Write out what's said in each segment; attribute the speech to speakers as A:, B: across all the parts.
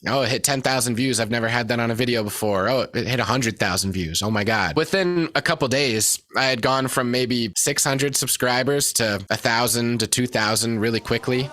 A: Oh, it hit 10,000 views. I've never had that on a video before. Oh, it hit 100,000 views. Oh my God. Within a couple days, I had gone from maybe 600 subscribers to 1,000 to 2,000 really quickly.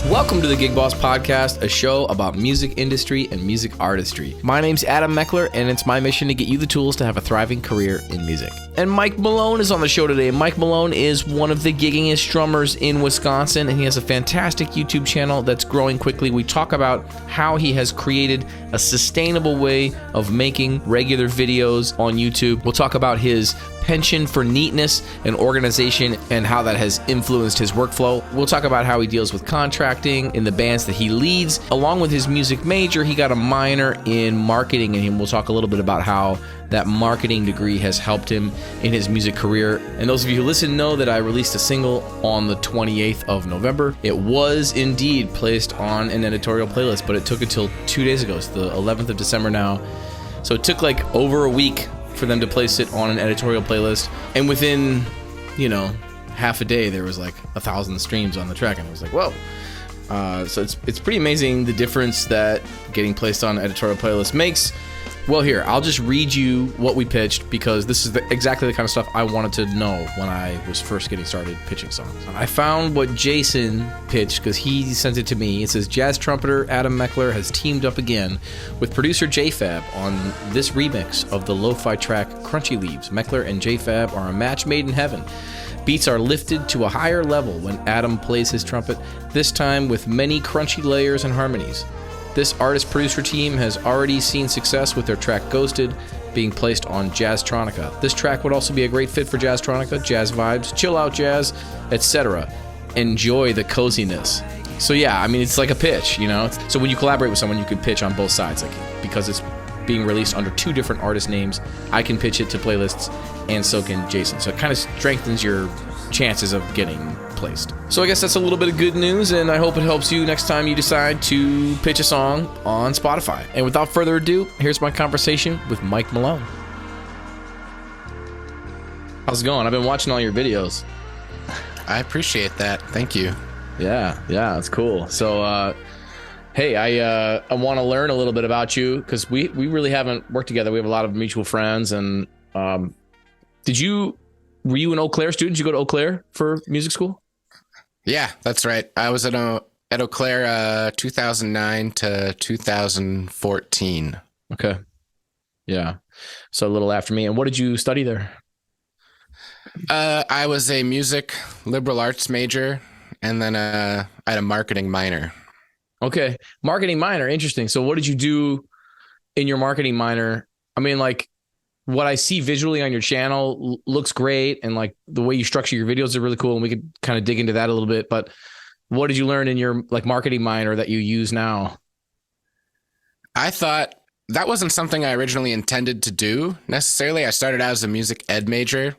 B: Welcome to the Gig Boss Podcast, a show about music industry and music artistry. My name's Adam Meckler, and it's my mission to get you the tools to have a thriving career in music. And Mike Malone is on the show today. Mike Malone is one of the giggingest drummers in Wisconsin, and he has a fantastic YouTube channel that's growing quickly. We talk about how he has created a sustainable way of making regular videos on YouTube. We'll talk about his penchant for neatness and organization and how that has influenced his workflow. We'll talk about how he deals with contracting in the bands that he leads. Along with his music major, he got a minor in marketing, and we'll talk a little bit about how that marketing degree has helped him in his music career. And those of you who listen know that I released a single on the 28th of November. It was indeed placed on an editorial playlist, but it took until 2 days ago. It's the 11th of December now. So it took like over a week for them to place it on an editorial playlist, and within, half a day there was like 1,000 streams on the track, and I was like, whoa. So it's pretty amazing the difference that getting placed on an editorial playlist makes. Well, here, I'll just read you what we pitched, because this is exactly the kind of stuff I wanted to know when I was first getting started pitching songs. I found what Jason pitched because he sent it to me. It says, jazz trumpeter Adam Meckler has teamed up again with producer JFab on this remix of the lo-fi track Crunchy Leaves. Meckler and JFab are a match made in heaven. Beats are lifted to a higher level when Adam plays his trumpet, this time with many crunchy layers and harmonies. This artist-producer team has already seen success with their track Ghosted being placed on Jazztronica. This track would also be a great fit for Jazztronica, jazz vibes, chill out jazz, etc. Enjoy the coziness. So yeah, I mean, it's like a pitch, So when you collaborate with someone, you can pitch on both sides. Because it's being released under two different artist names, I can pitch it to playlists, and so can Jason. So it kind of strengthens your chances of getting placed. So I guess that's a little bit of good news, and I hope it helps you next time you decide to pitch a song on Spotify. And without further ado, here's my conversation with Mike Malone. How's it going? I've been watching all your videos.
A: I appreciate that. Thank you.
B: Yeah, it's cool. So, hey, I want to learn a little bit about you, because we really haven't worked together. We have a lot of mutual friends, and were you an Eau Claire student? Did you go to Eau Claire for music school?
A: Yeah, that's right. I was at Eau Claire 2009 to 2014.
B: Okay. Yeah. So a little after me. And what did you study there?
A: I was a music liberal arts major, and then I had a marketing minor.
B: Okay. Marketing minor. Interesting. So what did you do in your marketing minor? I mean, what I see visually on your channel looks great, and the way you structure your videos are really cool, and we could kind of dig into that a little bit. But what did you learn in your marketing minor that you use now?
A: I thought that wasn't something I originally intended to do necessarily. I started out as a music ed major,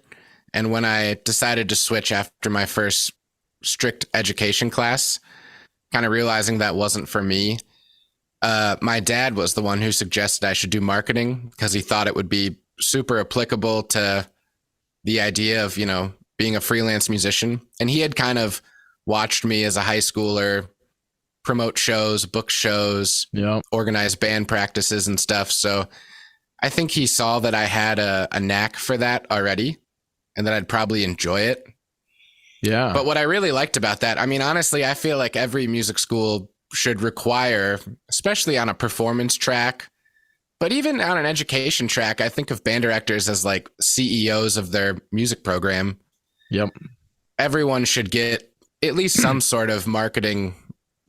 A: and when I decided to switch after my first strict education class, kind of realizing that wasn't for me, my dad was the one who suggested I should do marketing, because he thought it would be super applicable to the idea of, being a freelance musician. And he had kind of watched me as a high schooler promote shows, book shows, organize band practices and stuff. So I think he saw that I had a knack for that already, and that I'd probably enjoy it.
B: Yeah.
A: But what I really liked about that, I mean, honestly, I feel like every music school should require, especially on a performance track, but even on an education track, I think of band directors as CEOs of their music program.
B: Yep.
A: Everyone should get at least some sort of marketing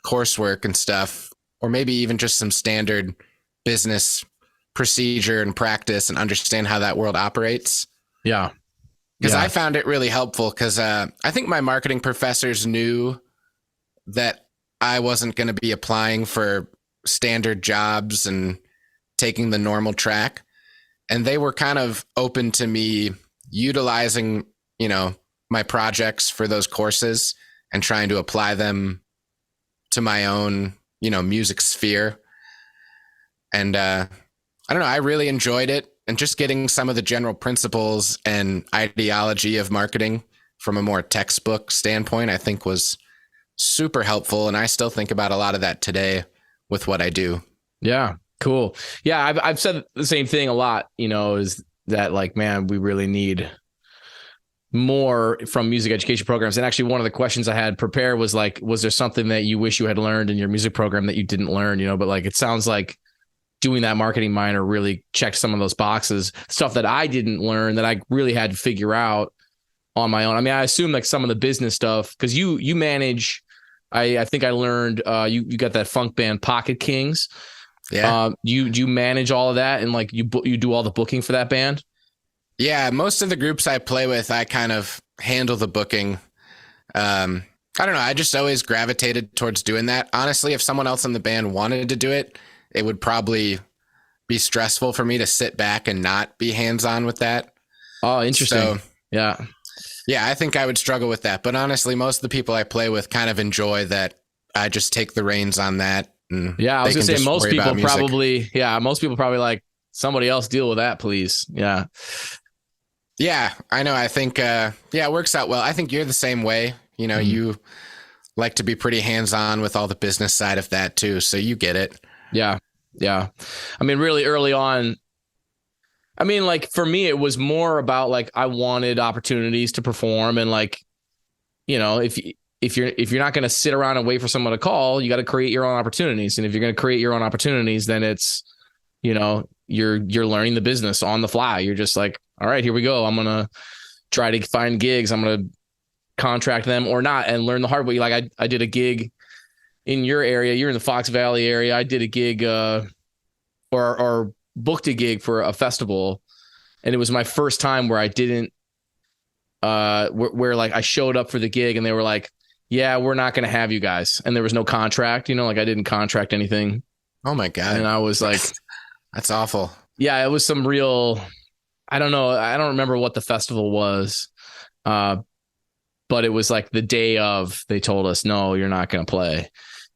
A: coursework and stuff, or maybe even just some standard business procedure and practice, and understand how that world operates.
B: Yeah.
A: Because I found it really helpful, because I think my marketing professors knew that I wasn't going to be applying for standard jobs and taking the normal track. And they were kind of open to me utilizing, my projects for those courses and trying to apply them to my own, music sphere. And I don't know, I really enjoyed it. And just getting some of the general principles and ideology of marketing from a more textbook standpoint, I think was super helpful. And I still think about a lot of that today with what I do.
B: Yeah, cool. Yeah, I've said the same thing a lot, is that like, man, we really need more from music education programs. And actually one of the questions I had prepared was like, was there something that you wish you had learned in your music program that you didn't learn, but like, it sounds like doing that marketing minor really checked some of those boxes, stuff that I didn't learn that I really had to figure out on my own. I mean, I assume like some of the business stuff, because you manage, I think I learned you got that funk band Pocket Kings.
A: Yeah.
B: You manage all of that, and like you do all the booking for that band?
A: Yeah, most of the groups I play with, I kind of handle the booking. I don't know. I just always gravitated towards doing that. Honestly, if someone else in the band wanted to do it, it would probably be stressful for me to sit back and not be hands-on with that.
B: Oh, interesting.
A: So,
B: yeah,
A: I think I would struggle with that. But honestly, most of the people I play with kind of enjoy that I just take the reins on that.
B: Yeah, I was gonna say most people probably like, somebody else deal with that, please. Yeah.
A: Yeah, I know. I think, it works out well. I think you're the same way. You like to be pretty hands-on with all the business side of that too. So you get it.
B: Yeah. Yeah. I mean, really early on, I mean, like for me, it was more about like, I wanted opportunities to perform, and like, if you're not going to sit around and wait for someone to call, you got to create your own opportunities. And if you're going to create your own opportunities, then it's, you're learning the business on the fly. You're just like, all right, here we go. I'm going to try to find gigs. I'm going to contract them or not and learn the hard way. Like I did a gig in your area. You're in the Fox Valley area. I did a gig or booked a gig for a festival. And it was my first time where I didn't where like I showed up for the gig and they were like, yeah, we're not going to have you guys. And there was no contract, like I didn't contract anything.
A: Oh my God.
B: And I was like,
A: that's awful.
B: Yeah, it was some real, I don't know. I don't remember what the festival was. But it was like the day of, they told us, no, you're not going to play.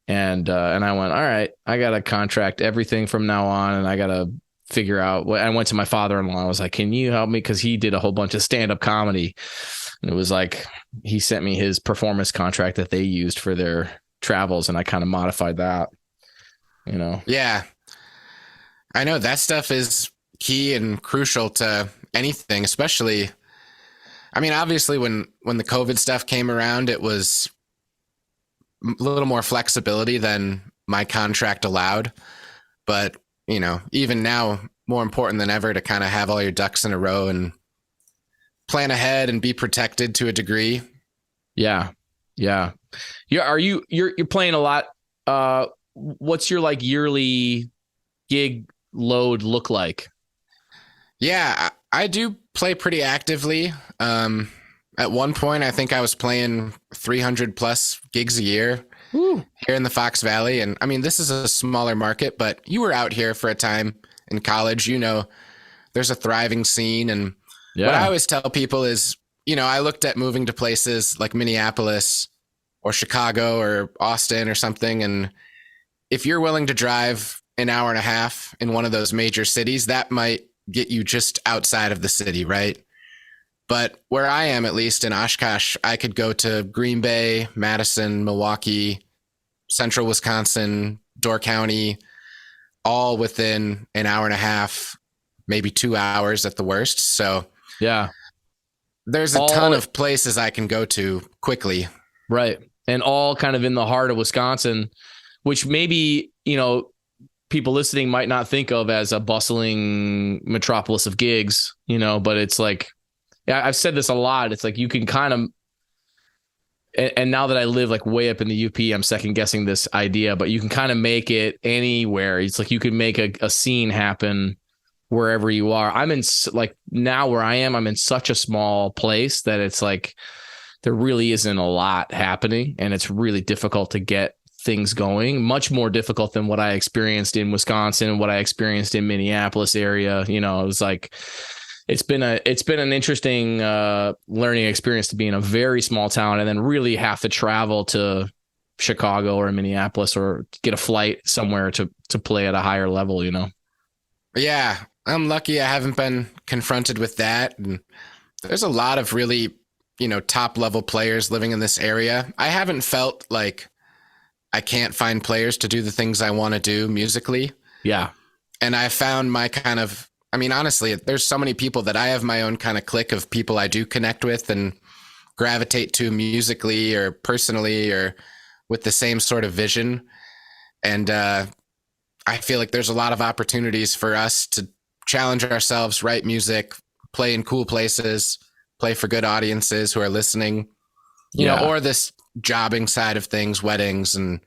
B: And I went, all right, I got to contract everything from now on. And I got to figure out what. I went to my father-in-law. I was like, can you help me? Cause he did a whole bunch of stand-up comedy. And it was like, he sent me his performance contract that they used for their travels. And I kind of modified that,
A: Yeah. I know that stuff is key and crucial to anything, especially, I mean, obviously when the COVID stuff came around, it was a little more flexibility than my contract allowed. But, even now, more important than ever to kind of have all your ducks in a row and plan ahead and be protected to a degree.
B: Yeah. Yeah. Yeah. You're playing a lot. What's your like yearly gig load look like?
A: Yeah, I do play pretty actively. At one point, I think I was playing 300 plus gigs a year.
B: Woo.
A: Here in the Fox Valley. And I mean, this is a smaller market, but you were out here for a time in college, there's a thriving scene. And what I always tell people is, I looked at moving to places like Minneapolis or Chicago or Austin or something. And if you're willing to drive an hour and a half in one of those major cities, that might get you just outside of the city, right? But where I am, at least in Oshkosh, I could go to Green Bay, Madison, Milwaukee, Central Wisconsin, Door County, all within an hour and a half, maybe 2 hours at the worst. So
B: yeah,
A: there's a ton of places I can go to quickly.
B: Right. And all kind of in the heart of Wisconsin, which maybe, people listening might not think of as a bustling metropolis of gigs, but it's like, I've said this a lot. It's like you can kind of, and now that I live like way up in the UP, I'm second guessing this idea, but you can kind of make it anywhere. It's like you can make a scene happen wherever you are. I'm in like now where I am, I'm in such a small place that it's like there really isn't a lot happening, and it's really difficult to get things going. Much more difficult than what I experienced in Wisconsin and what I experienced in Minneapolis area. It was like, it's been an interesting learning experience to be in a very small town and then really have to travel to Chicago or Minneapolis or get a flight somewhere to play at a higher level,
A: Yeah, I'm lucky I haven't been confronted with that. And there's a lot of really, top level players living in this area, I haven't felt like I can't find players to do the things I want to do musically.
B: Yeah.
A: And I found my kind of, I mean, honestly, there's so many people that I have my own kind of clique of people I do connect with and gravitate to musically or personally or with the same sort of vision. And I feel like there's a lot of opportunities for us to challenge ourselves, write music, play in cool places, play for good audiences who are listening, or this jobbing side of things, weddings and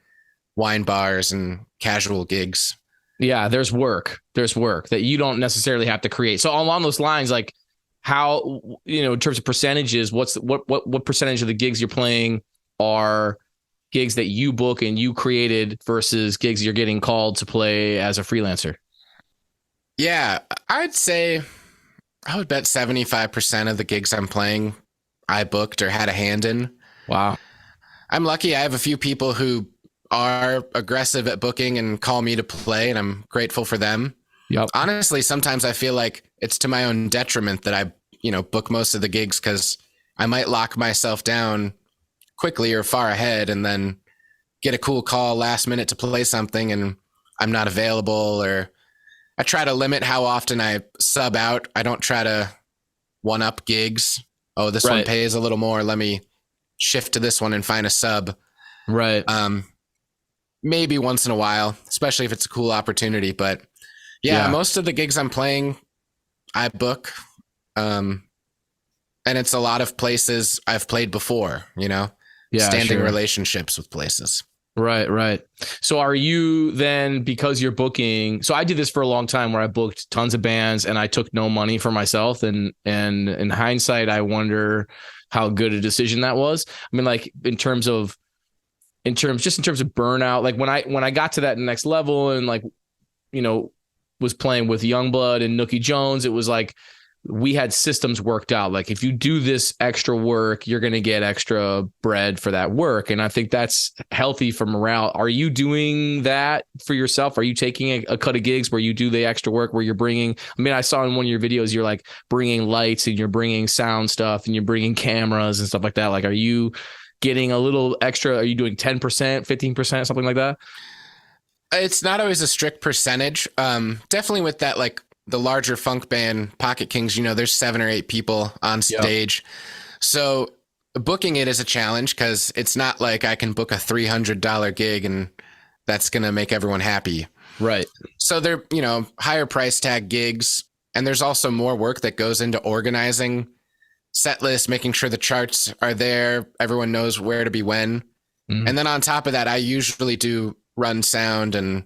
A: wine bars and casual gigs.
B: Yeah, there's work that you don't necessarily have to create. So along those lines, like how, in terms of percentages, what percentage of the gigs you're playing are gigs that you book and you created versus gigs you're getting called to play as a freelancer?
A: Yeah, I would bet 75% of the gigs I'm playing, I booked or had a hand in.
B: Wow.
A: I'm lucky. I have a few people who are aggressive at booking and call me to play, and I'm grateful for them.
B: Yep.
A: Honestly, sometimes I feel like it's to my own detriment that I, book most of the gigs because I might lock myself down quickly or far ahead and then get a cool call last minute to play something and I'm not available, or I try to limit how often I sub out. I don't try to one up gigs. Oh, this one pays a little more. Let me shift to this one and find a sub.
B: Right.
A: Maybe once in a while, especially if it's a cool opportunity. But yeah, most of the gigs I'm playing, I book. And it's a lot of places I've played before, standing relationships with places.
B: Right. So are you then, because you're booking, so I did this for a long time where I booked tons of bands and I took no money for myself. And in hindsight, I wonder how good a decision that was. I mean, like in terms of burnout, like when I got to that next level and was playing with Youngblood and Nookie Jones, it was like, we had systems worked out. Like if you do this extra work, you're going to get extra bread for that work. And I think that's healthy for morale. Are you doing that for yourself? Are you taking a cut of gigs where you do the extra work where you're bringing, I saw in one of your videos, you're like bringing lights and you're bringing sound stuff and you're bringing cameras and stuff like that. Like, are you getting a little extra? Are you doing 10%, 15%, something like that?
A: It's not always a strict percentage. Definitely with that, like, the larger funk band Pocket Kings, there's 7 or 8 people on stage. Yep. So booking it is a challenge because it's not like I can book a $300 gig and that's going to make everyone happy.
B: Right.
A: So they're, higher price tag gigs. And there's also more work that goes into organizing set lists, making sure the charts are there. Everyone knows where to be when. Mm-hmm. And then on top of that, I usually do run sound and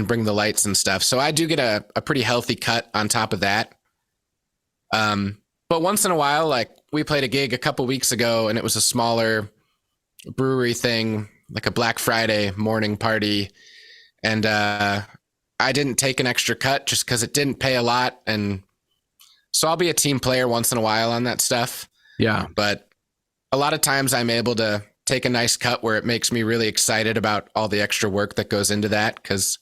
A: bring the lights and stuff. So I do get a pretty healthy cut on top of that. But once in a while, like we played a gig a couple weeks ago and it was a smaller brewery thing, like a Black Friday morning party. And I didn't take an extra cut just because it didn't pay a lot. And so I'll be a team player once in a while on that stuff.
B: Yeah.
A: But a lot of times I'm able to take a nice cut where it makes me really excited about all the extra work that goes into that. Because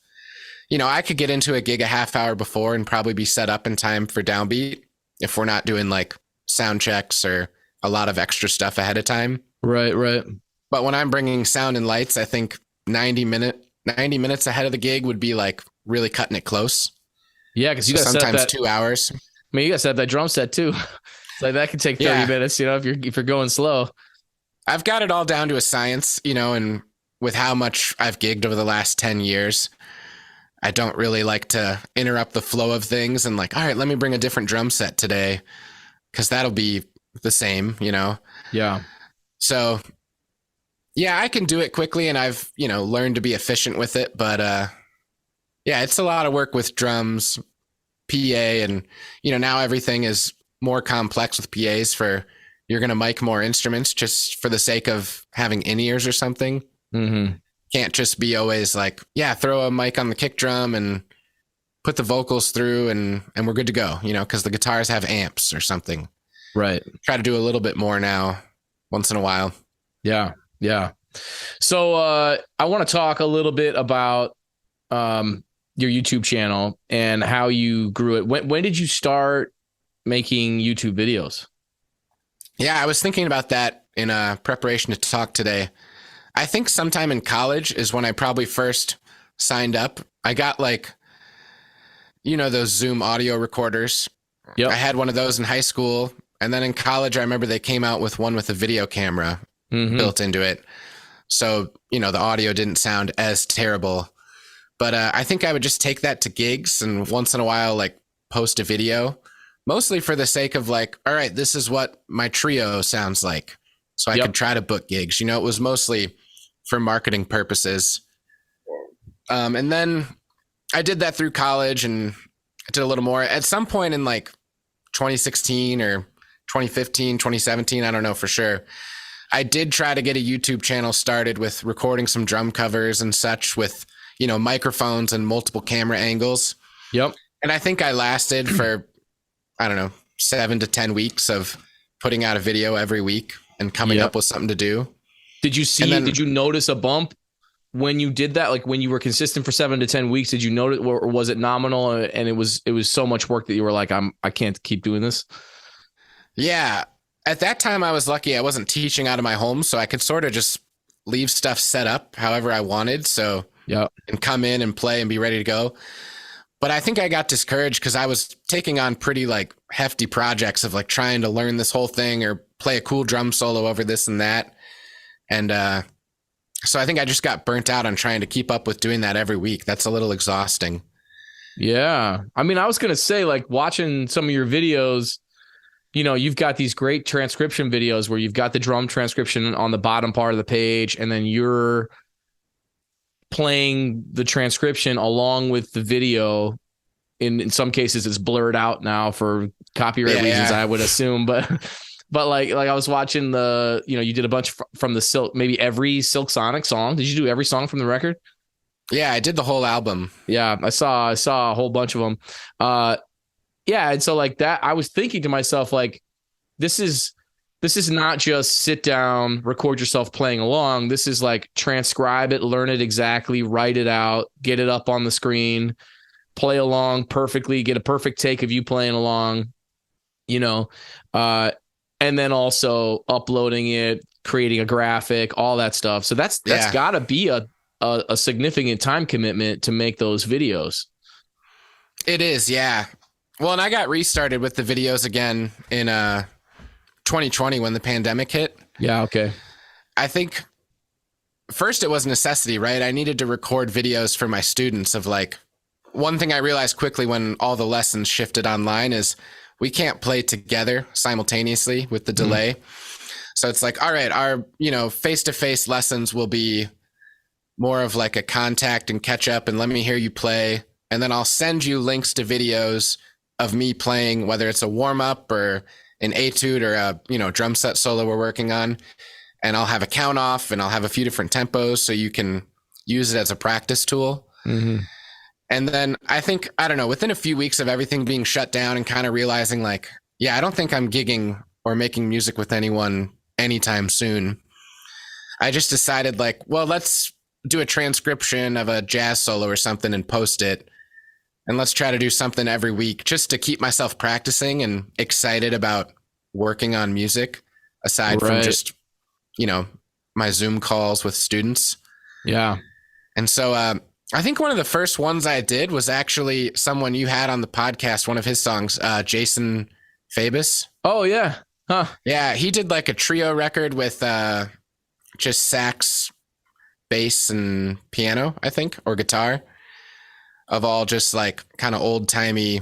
A: I could get into a gig a half hour before and probably be set up in time for downbeat if we're not doing like sound checks or a lot of extra stuff ahead of time.
B: Right.
A: But when I'm bringing sound and lights, I think 90 minutes ahead of the gig would be like really cutting it close.
B: Yeah, because you got
A: sometimes 2 hours.
B: You got to set up that drum set too. Like that could take 30 minutes, if you're going slow.
A: I've got it all down to a science, and with how much I've gigged over the last 10 years. I don't really like to interrupt the flow of things and like, all right, let me bring a different drum set today because that'll be the same,
B: Yeah.
A: So, yeah, I can do it quickly and I've, learned to be efficient with it. But it's a lot of work with drums, PA, and, now everything is more complex with PAs you're going to mic more instruments just for the sake of having in-ears or something.
B: Mm-hmm.
A: Can't just be always like, throw a mic on the kick drum and put the vocals through and we're good to go, because the guitars have amps or something.
B: Right.
A: Try to do a little bit more now once in a while.
B: Yeah. So I want to talk a little bit about your YouTube channel and how you grew it. When did you start making YouTube videos?
A: Yeah, I was thinking about that in preparation to talk today. I think sometime in college is when I probably first signed up. I got like, those Zoom audio recorders. I
B: Yep.
A: had one of those in high school. And then in college, I remember they came out with one with a video camera
B: Mm-hmm.
A: built into it. So, the audio didn't sound as terrible. But I think I would just take that to gigs and once in a while, like post a video, mostly for the sake of like, all right, this is what my trio sounds like. So I could
B: Yep.
A: try to book gigs. It was mostly for marketing purposes. And then I did that through college and I did a little more. At some point in like 2016 or 2015, 2017, I don't know for sure. I did try to get a YouTube channel started with recording some drum covers and such with, microphones and multiple camera angles.
B: Yep.
A: And I think I lasted for, I don't know, 7 to 10 weeks of putting out a video every week and coming
B: Yep.
A: up with something to do.
B: Did you notice a bump when you did that? Like when you were consistent for 7 to 10 weeks, did you notice, or was it nominal and it was so much work that you were like, I can't keep doing this?
A: Yeah. At that time, I was lucky I wasn't teaching out of my home, so I could sort of just leave stuff set up however I wanted. So,
B: Yeah.
A: and come in and play and be ready to go. But I think I got discouraged because I was taking on pretty like hefty projects of like trying to learn this whole thing or play a cool drum solo over this and that. And so I think I just got burnt out on trying to keep up with doing that every week. That's a little exhausting.
B: Yeah. I mean, I was going to say, like, watching some of your videos, you've got these great transcription videos where you've got the drum transcription on the bottom part of the page, and then you're playing the transcription along with the video. In some cases, it's blurred out now for copyright reasons, I would assume. But like I was watching you did a bunch from the Silk, maybe every Silk Sonic song. Did you do every song from the record?
A: Yeah, I did the whole album.
B: Yeah, I saw a whole bunch of them. Yeah, and so like that, I was thinking to myself, like, this is not just sit down, record yourself playing along. This is like transcribe it, learn it exactly, write it out, get it up on the screen, play along perfectly, get a perfect take of you playing along, and then also uploading it, creating a graphic, all that stuff. So that's got to be a significant time commitment to make those videos.
A: It is, yeah. Well, and I got restarted with the videos again in 2020 when the pandemic hit.
B: Yeah, okay.
A: I think first it was necessity, right? I needed to record videos for my students of like, one thing I realized quickly when all the lessons shifted online is we can't play together simultaneously with the delay. So it's like, all right, our, face-to-face lessons will be more of like a contact and catch up and let me hear you play. And then I'll send you links to videos of me playing, whether it's a warm up or an etude or a, drum set solo we're working on. And I'll have a count off and I'll have a few different tempos so you can use it as a practice tool.
B: Mm-hmm.
A: And then I think, I don't know, within a few weeks of everything being shut down and kind of realizing like, yeah, I don't think I'm gigging or making music with anyone anytime soon. I just decided like, well, let's do a transcription of a jazz solo or something and post it. And let's try to do something every week just to keep myself practicing and excited about working on music aside from just, my Zoom calls with students.
B: Yeah.
A: And so, I think one of the first ones I did was actually someone you had on the podcast, one of his songs, Jason Fabus.
B: Oh, yeah. Huh.
A: Yeah, he did like a trio record with just sax, bass, and piano, I think, or guitar, of all just like kind of old-timey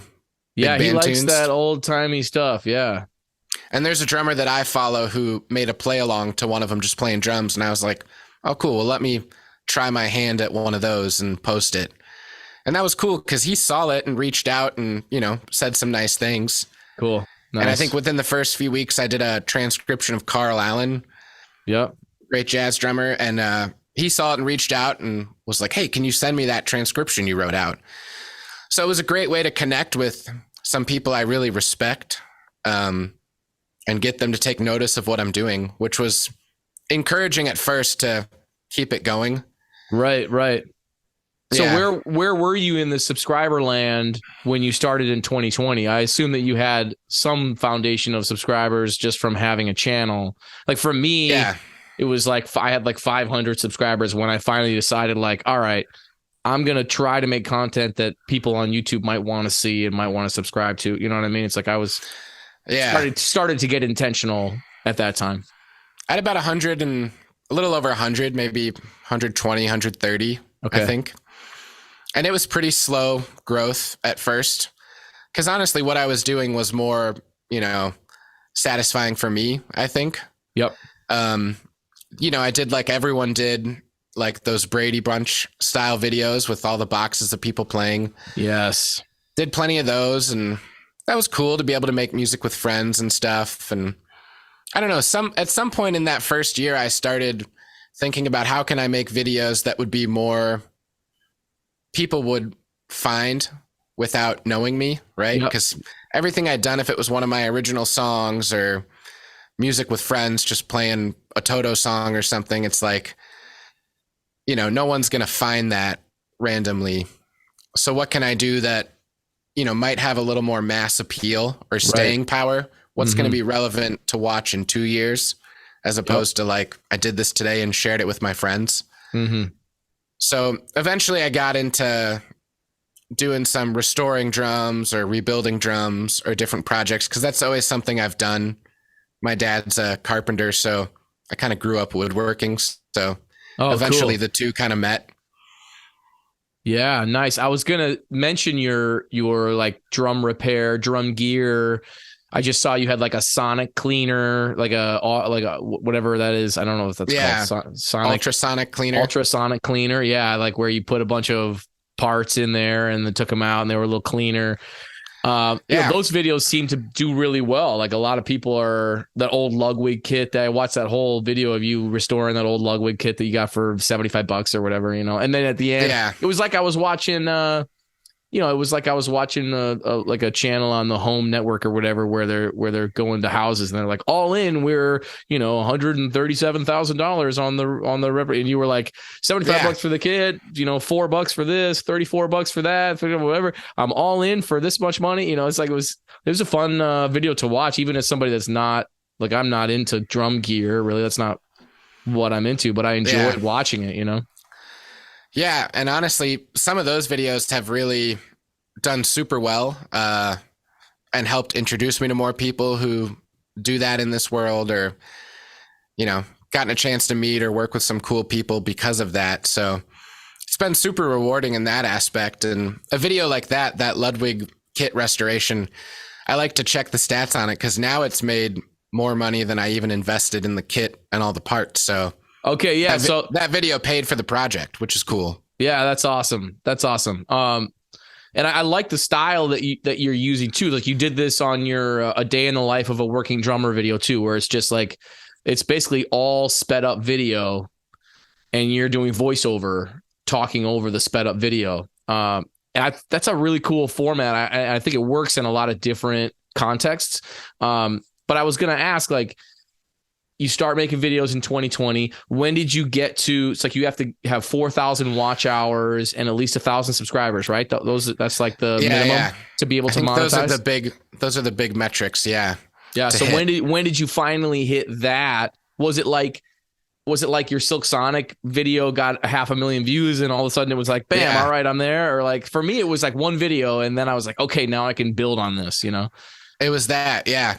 B: Yeah, he likes
A: tunes.
B: that old-timey stuff, yeah.
A: And there's a drummer that I follow who made a play-along to one of them just playing drums, and I was like, oh, cool, well, let me try my hand at one of those and post it. And that was cool because he saw it and reached out and, said some nice things.
B: Cool. Nice.
A: And I think within the first few weeks, I did a transcription of Carl Allen.
B: Yep.
A: Great jazz drummer. And he saw it and reached out and was like, hey, can you send me that transcription you wrote out? So it was a great way to connect with some people I really respect and get them to take notice of what I'm doing, which was encouraging at first to keep it going.
B: Right. So
A: Yeah.
B: where were you in the subscriber land when you started in 2020? I assume that you had some foundation of subscribers just from having a channel. Like for me,
A: Yeah.
B: it was like I had like 500 subscribers when I finally decided like, all right, I'm going to try to make content that people on YouTube might want to see and might want to subscribe to. You know what I mean? It's like I was started to get intentional at that time.
A: I had about 100 and a little over 100, maybe 120, 130,
B: Okay.
A: I think. And it was pretty slow growth at first. Because honestly, what I was doing was more, satisfying for me, I think.
B: Yep.
A: I did like everyone did, like those Brady Bunch style videos with all the boxes of people playing.
B: Yes.
A: Did plenty of those, and that was cool to be able to make music with friends and stuff. And I don't know, at some point in that first year, I started thinking about how can I make videos that would be more people would find without knowing me, right? Because everything I'd done, if it was one of my original songs or music with friends, just playing a Toto song or something, it's like, no one's going to find that randomly. So what can I do that, might have a little more mass appeal or staying power? What's going to be relevant to watch in 2 years, as opposed to like, I did this today and shared it with my friends. So eventually I got into doing some restoring drums or rebuilding drums or different projects, because that's always something I've done. My dad's a carpenter, so I kind of grew up woodworking. So eventually the two kind of met.
B: Yeah, nice. I was gonna mention your like drum repair, drum gear. I just saw you had like a sonic cleaner, like a whatever that is. I don't know if that's called
A: ultrasonic cleaner.
B: Ultrasonic cleaner, yeah, like where you put a bunch of parts in there and then took them out and they were a little cleaner. Those videos seem to do really well. Like a lot of people are that old Ludwig kit. I watched that whole video of you restoring that old Ludwig kit that you got for $75 or whatever, And then at the end, it was like I was watching, like a channel on the Home Network or whatever, where they're going to houses and they're like, all in, we're $137,000 on the river, and you were like $75 for the kit, $4 for this, $34 for that, whatever. I'm all in for this much money. It's like it was a fun video to watch, even as somebody that's not like, I'm not into drum gear really. That's not what I'm into, but I enjoyed watching it.
A: Yeah, and honestly, some of those videos have really done super well and helped introduce me to more people who do that in this world, or, gotten a chance to meet or work with some cool people because of that. So it's been super rewarding in that aspect. And a video like that Ludwig kit restoration, I like to check the stats on it, because now it's made more money than I even invested in the kit and all the parts. So
B: okay, yeah.
A: So that video paid for the project, which is cool.
B: Yeah, that's awesome. That's awesome. And I like the style that you're using too. Like you did this on your a day in the life of a working drummer video too, where it's just like it's basically all sped up video, and you're doing voiceover talking over the sped up video. That's a really cool format. I think it works in a lot of different contexts. But I was gonna ask, like, you start making videos in 2020. When did you get to? It's like you have to have 4,000 watch hours and at least 1,000 subscribers, right? That's like the minimum to be able to monetize.
A: Those are the big metrics. Yeah.
B: Yeah. So when did you finally hit that? Was it like your Silk Sonic video got 500,000 views and all of a sudden it was like, bam, all right, I'm there? Or like for me, it was like one video and then I was like, okay, now I can build on this,
A: It was that. Yeah.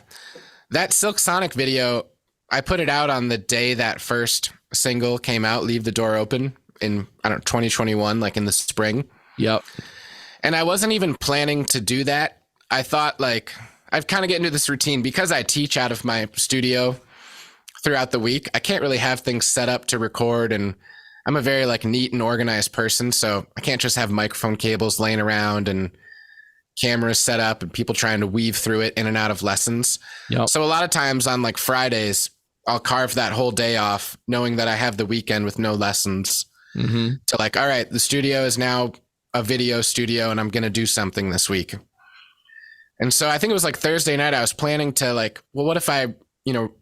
A: That Silk Sonic video, I put it out on the day that first single came out, Leave the Door Open, in, 2021, like in the spring.
B: Yep.
A: And I wasn't even planning to do that. I thought, like, I've kind of get into this routine because I teach out of my studio throughout the week. I can't really have things set up to record, and I'm a very like neat and organized person. So I can't just have microphone cables laying around and cameras set up and people trying to weave through it in and out of lessons.
B: Yep.
A: So a lot of times on like Fridays, I'll carve that whole day off knowing that I have the weekend with no lessons to like, all right, the studio is now a video studio and I'm going to do something this week. And so I think it was like Thursday night, I was planning to like, well, what if I,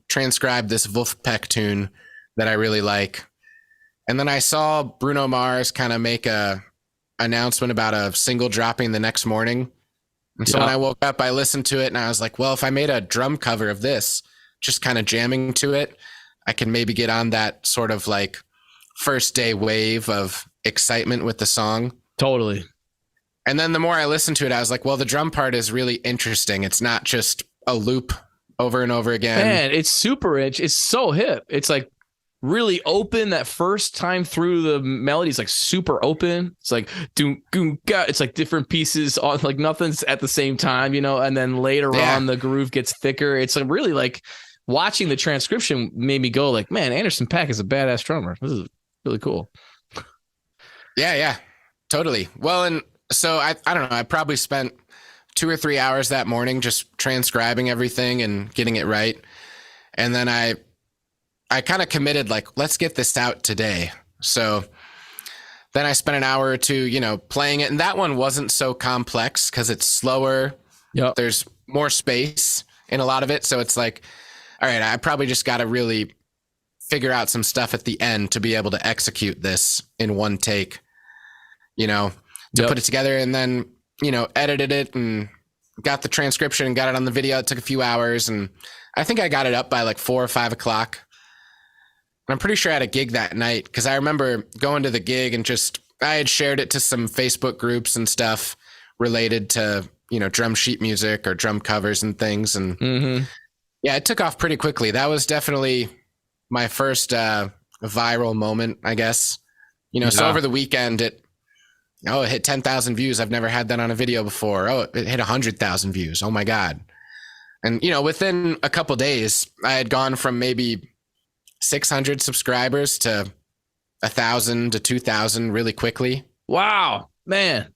A: transcribe this Wolfpack tune that I really like. And then I saw Bruno Mars kind of make a announcement about a single dropping the next morning. And so when I woke up, I listened to it and I was like, well, if I made a drum cover of this, just kind of jamming to it, I can maybe get on that sort of like first day wave of excitement with the song.
B: Totally.
A: And then the more I listened to it, I was like, well, the drum part is really interesting. It's not just a loop over and over again.
B: Man, it's super rich. It's so hip. It's like really open. That first time through, the melody is like super open. It's like doom, goom, ga. It's like different pieces on, like nothing's at the same time, you know. And then later on, the groove gets thicker. It's like really like watching the transcription made me go like, man, Anderson .Paak is a badass drummer. This is really cool.
A: Yeah, totally. Well, and so I don't know. I probably spent 2 or 3 hours that morning just transcribing everything and getting it right. And then I kind of committed like, let's get this out today. So then I spent an hour or two, you know, playing it. And that one wasn't so complex because it's slower.
B: Yep.
A: There's more space in a lot of it. So it's like, all right, I probably just got to really figure out some stuff at the end to be able to execute this in one take, you know, to put it together. And then, you know, edited it and got the transcription and got it on the video. It took a few hours. And I think I got it up by like 4 or 5 o'clock. I'm pretty sure I had a gig that night because I remember going to the gig and I had shared it to some Facebook groups and stuff related to, you know, drum sheet music or drum covers and things. And yeah, it took off pretty quickly. That was definitely my first viral moment, I guess. You know, so over the weekend, it hit 10,000 views. I've never had that on a video before. Oh, it hit 100,000 views. Oh my God. And, you know, within a couple days, I had gone from maybe 600 subscribers to 1,000 to 2,000 really quickly.
B: Wow, man.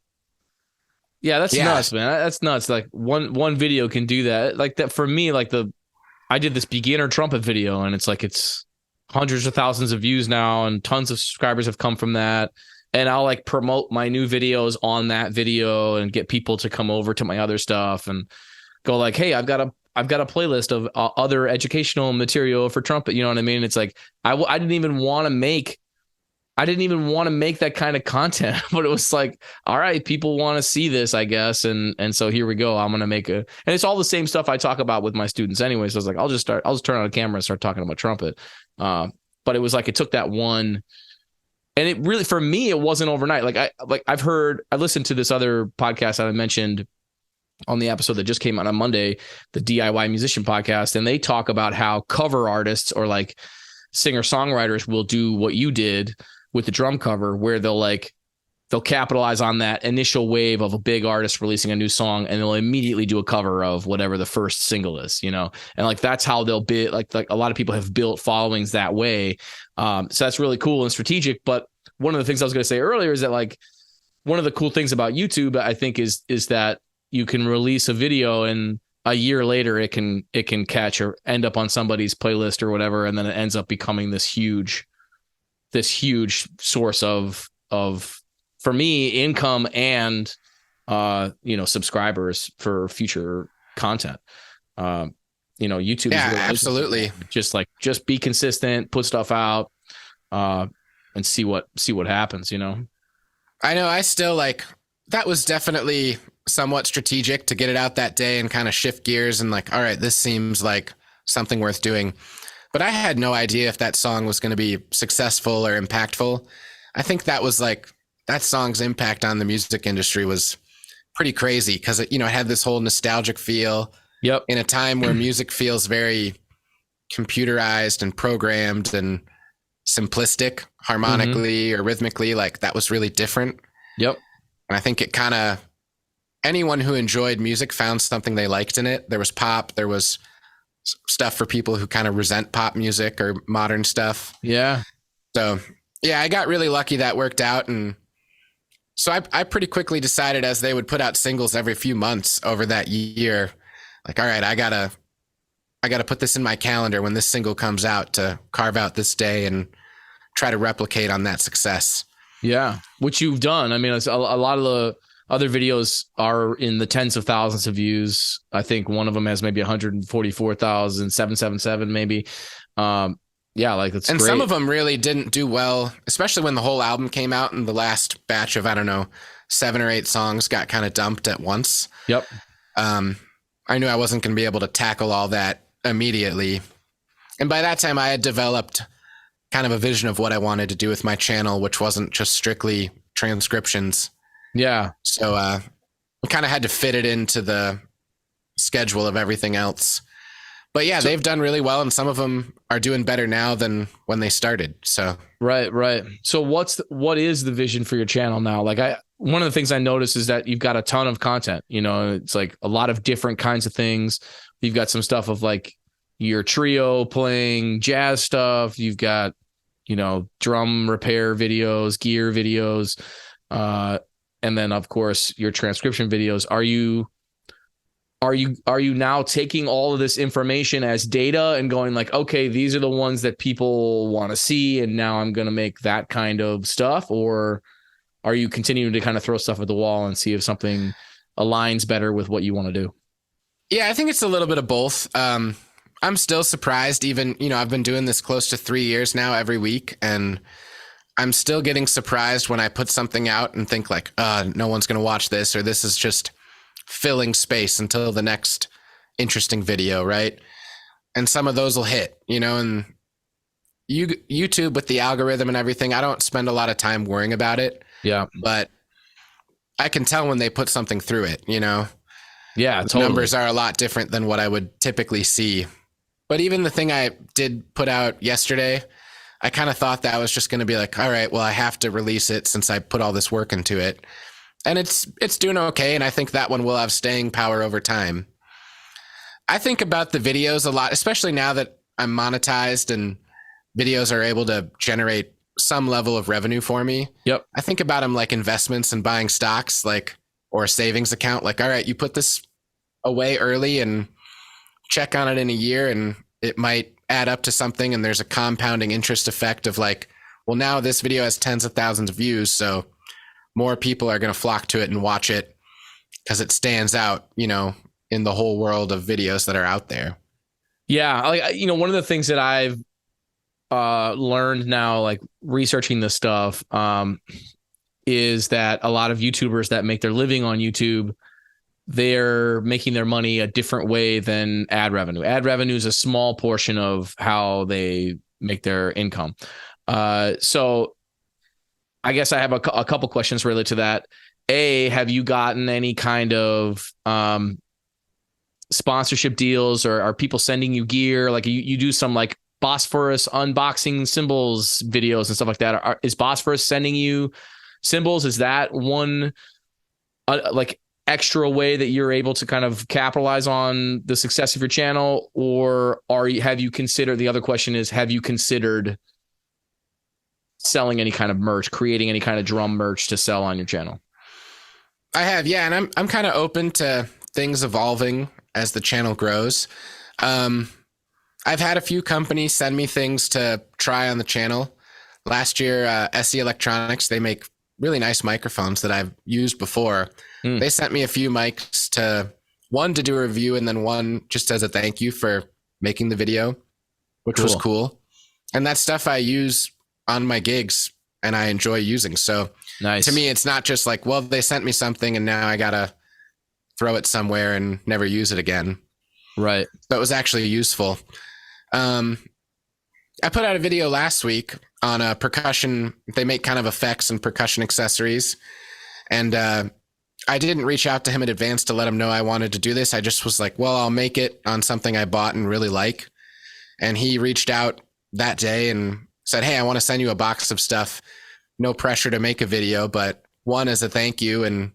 B: Yeah, that's nuts, man. That's nuts. Like one video can do that. Like that for me, like I did this beginner trumpet video and it's hundreds of thousands of views now and tons of subscribers have come from that. And I'll like promote my new videos on that video and get people to come over to my other stuff and go like, hey, I've got a playlist of other educational material for trumpet. You know what I mean? It's like, I didn't even want to make that kind of content, but it was like, all right, people want to see this, I guess. And so here we go. I'm going to and it's all the same stuff I talk about with my students anyway. So I was like, I'll just turn on a camera and start talking about trumpet. But it was like, it took that one. And it really, for me, it wasn't overnight. I listened to this other podcast that I mentioned on the episode that just came out on Monday, the DIY Musician Podcast, and they talk about how cover artists or like singer-songwriters will do what you did with the drum cover, where they'll capitalize on that initial wave of a big artist releasing a new song, and they'll immediately do a cover of whatever the first single is, you know, and like that's how they'll be like a lot of people have built followings that way. So that's really cool and strategic. But one of the things I was going to say earlier is that like one of the cool things about YouTube, I think, is that you can release a video and a year later it can catch or end up on somebody's playlist or whatever, and then it ends up becoming this huge source of for me income and subscribers for future content. YouTube is really
A: absolutely
B: just be consistent, put stuff out, and see what happens. You know,
A: I know I still that was definitely somewhat strategic to get it out that day and kind of shift gears and like, all right, this seems like something worth doing. But I had no idea if that song was going to be successful or impactful. I think that was that song's impact on the music industry was pretty crazy because it had this whole nostalgic feel.
B: Yep.
A: In a time where music feels very computerized and programmed and simplistic harmonically or rhythmically, that was really different.
B: Yep.
A: And I think it kind of, anyone who enjoyed music found something they liked in it. There was pop, there was stuff for people who kind of resent pop music or modern stuff.
B: Yeah.
A: So yeah, I got really lucky that worked out. And so I pretty quickly decided, as they would put out singles every few months over that year, all right, I gotta put this in my calendar when this single comes out to carve out this day and try to replicate on that success.
B: Yeah. Which you've done. I mean, a lot of the other videos are in the tens of thousands of views. I think one of them has maybe 144,777 maybe. Yeah, like that's
A: And
B: great.
A: some of them really didn't do well, especially when the whole album came out and the last batch of, I don't know, 7 or 8 songs got kind of dumped at once.
B: Yep.
A: Um, I knew I wasn't going to be able to tackle all that immediately. And by that time, I had developed kind of a vision of what I wanted to do with my channel, which wasn't just strictly transcriptions.
B: Yeah.
A: So I kind of had to fit it into the schedule of everything else. But yeah, they've done really well, and some of them are doing better now than when they started. So
B: Right. So what is the vision for your channel now? Like one of the things I noticed is that you've got a ton of content. You know, it's like a lot of different kinds of things. You've got some stuff of like your trio playing jazz stuff. You've got, you know, drum repair videos, gear videos, and then of course your transcription videos. Are you now taking all of this information as data and going like, okay, these are the ones that people want to see, and now I'm going to make that kind of stuff? Or are you continuing to kind of throw stuff at the wall and see if something aligns better with what you want to do?
A: yeah, I think it's a little bit of both. I'm still surprised, even, you know, I've been doing this close to 3 years now every week, and I'm still getting surprised when I put something out and think like, no one's going to watch this, or this is just filling space until the next interesting video, right? And some of those will hit, you know, and YouTube with the algorithm and everything, I don't spend a lot of time worrying about it.
B: Yeah.
A: But I can tell when they put something through it, you know.
B: Yeah,
A: The
B: totally.
A: numbers are a lot different than what I would typically see. But even the thing I did put out yesterday, I kind of thought that was just going to be like, all right, well, I have to release it since I put all this work into it. And it's doing okay, and I think that one will have staying power over time. I think about the videos a lot, especially now that I'm monetized and videos are able to generate some level of revenue for me.
B: Yep.
A: I think about them like investments and buying stocks, like, or a savings account. Like, all right, you put this away early and check on it in a year, and it might add up to something, and there's a compounding interest effect of like, well, now this video has tens of thousands of views, so more people are going to flock to it and watch it because it stands out, you know, in the whole world of videos that are out there.
B: Yeah, like, you know, one of the things that I've learned now, like researching this stuff, is that a lot of YouTubers that make their living on YouTube, they're making their money a different way than ad revenue. Ad revenue is a small portion of how they make their income. So I guess I have a couple questions related to that. A, have you gotten any kind of sponsorship deals, or are people sending you gear? Like you do some like Bosphorus unboxing cymbals videos and stuff like that. Is Bosphorus sending you cymbals? Is that one like extra way that you're able to kind of capitalize on the success of your channel? Or have you considered, the other question is, have you considered selling any kind of merch, creating any kind of drum merch to sell on your channel?
A: I have, yeah, and I'm kind of open to things evolving as the channel grows. I've had a few companies send me things to try on the channel. Last year, SE Electronics, they make really nice microphones that I've used before. They sent me a few mics, one to do a review, and then one just as a thank you for making the video, which was cool. And that stuff I use on my gigs and I enjoy using. So
B: nice.
A: To me, it's not just like, well, they sent me something and now I gotta throw it somewhere and never use it again.
B: Right.
A: So it was actually useful. I put out a video last week on a percussion. They make kind of effects and percussion accessories. And I didn't reach out to him in advance to let him know I wanted to do this. I just was like, well, I'll make it on something I bought and really like. And he reached out that day and said, hey, I want to send you a box of stuff. No pressure to make a video, but one, as a thank you, and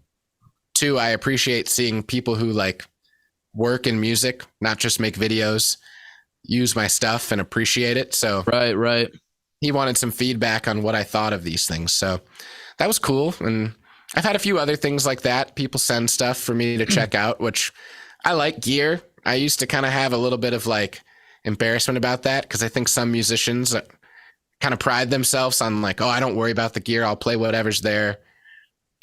A: two, I appreciate seeing people who like work in music, not just make videos, use my stuff and appreciate it. So
B: right.
A: He wanted some feedback on what I thought of these things. So that was cool. And I've had a few other things like that. People send stuff for me to check out, which I like gear. I used to kind of have a little bit of like embarrassment about that, because I think some musicians kind of pride themselves on like, oh, I don't worry about the gear. I'll play whatever's there.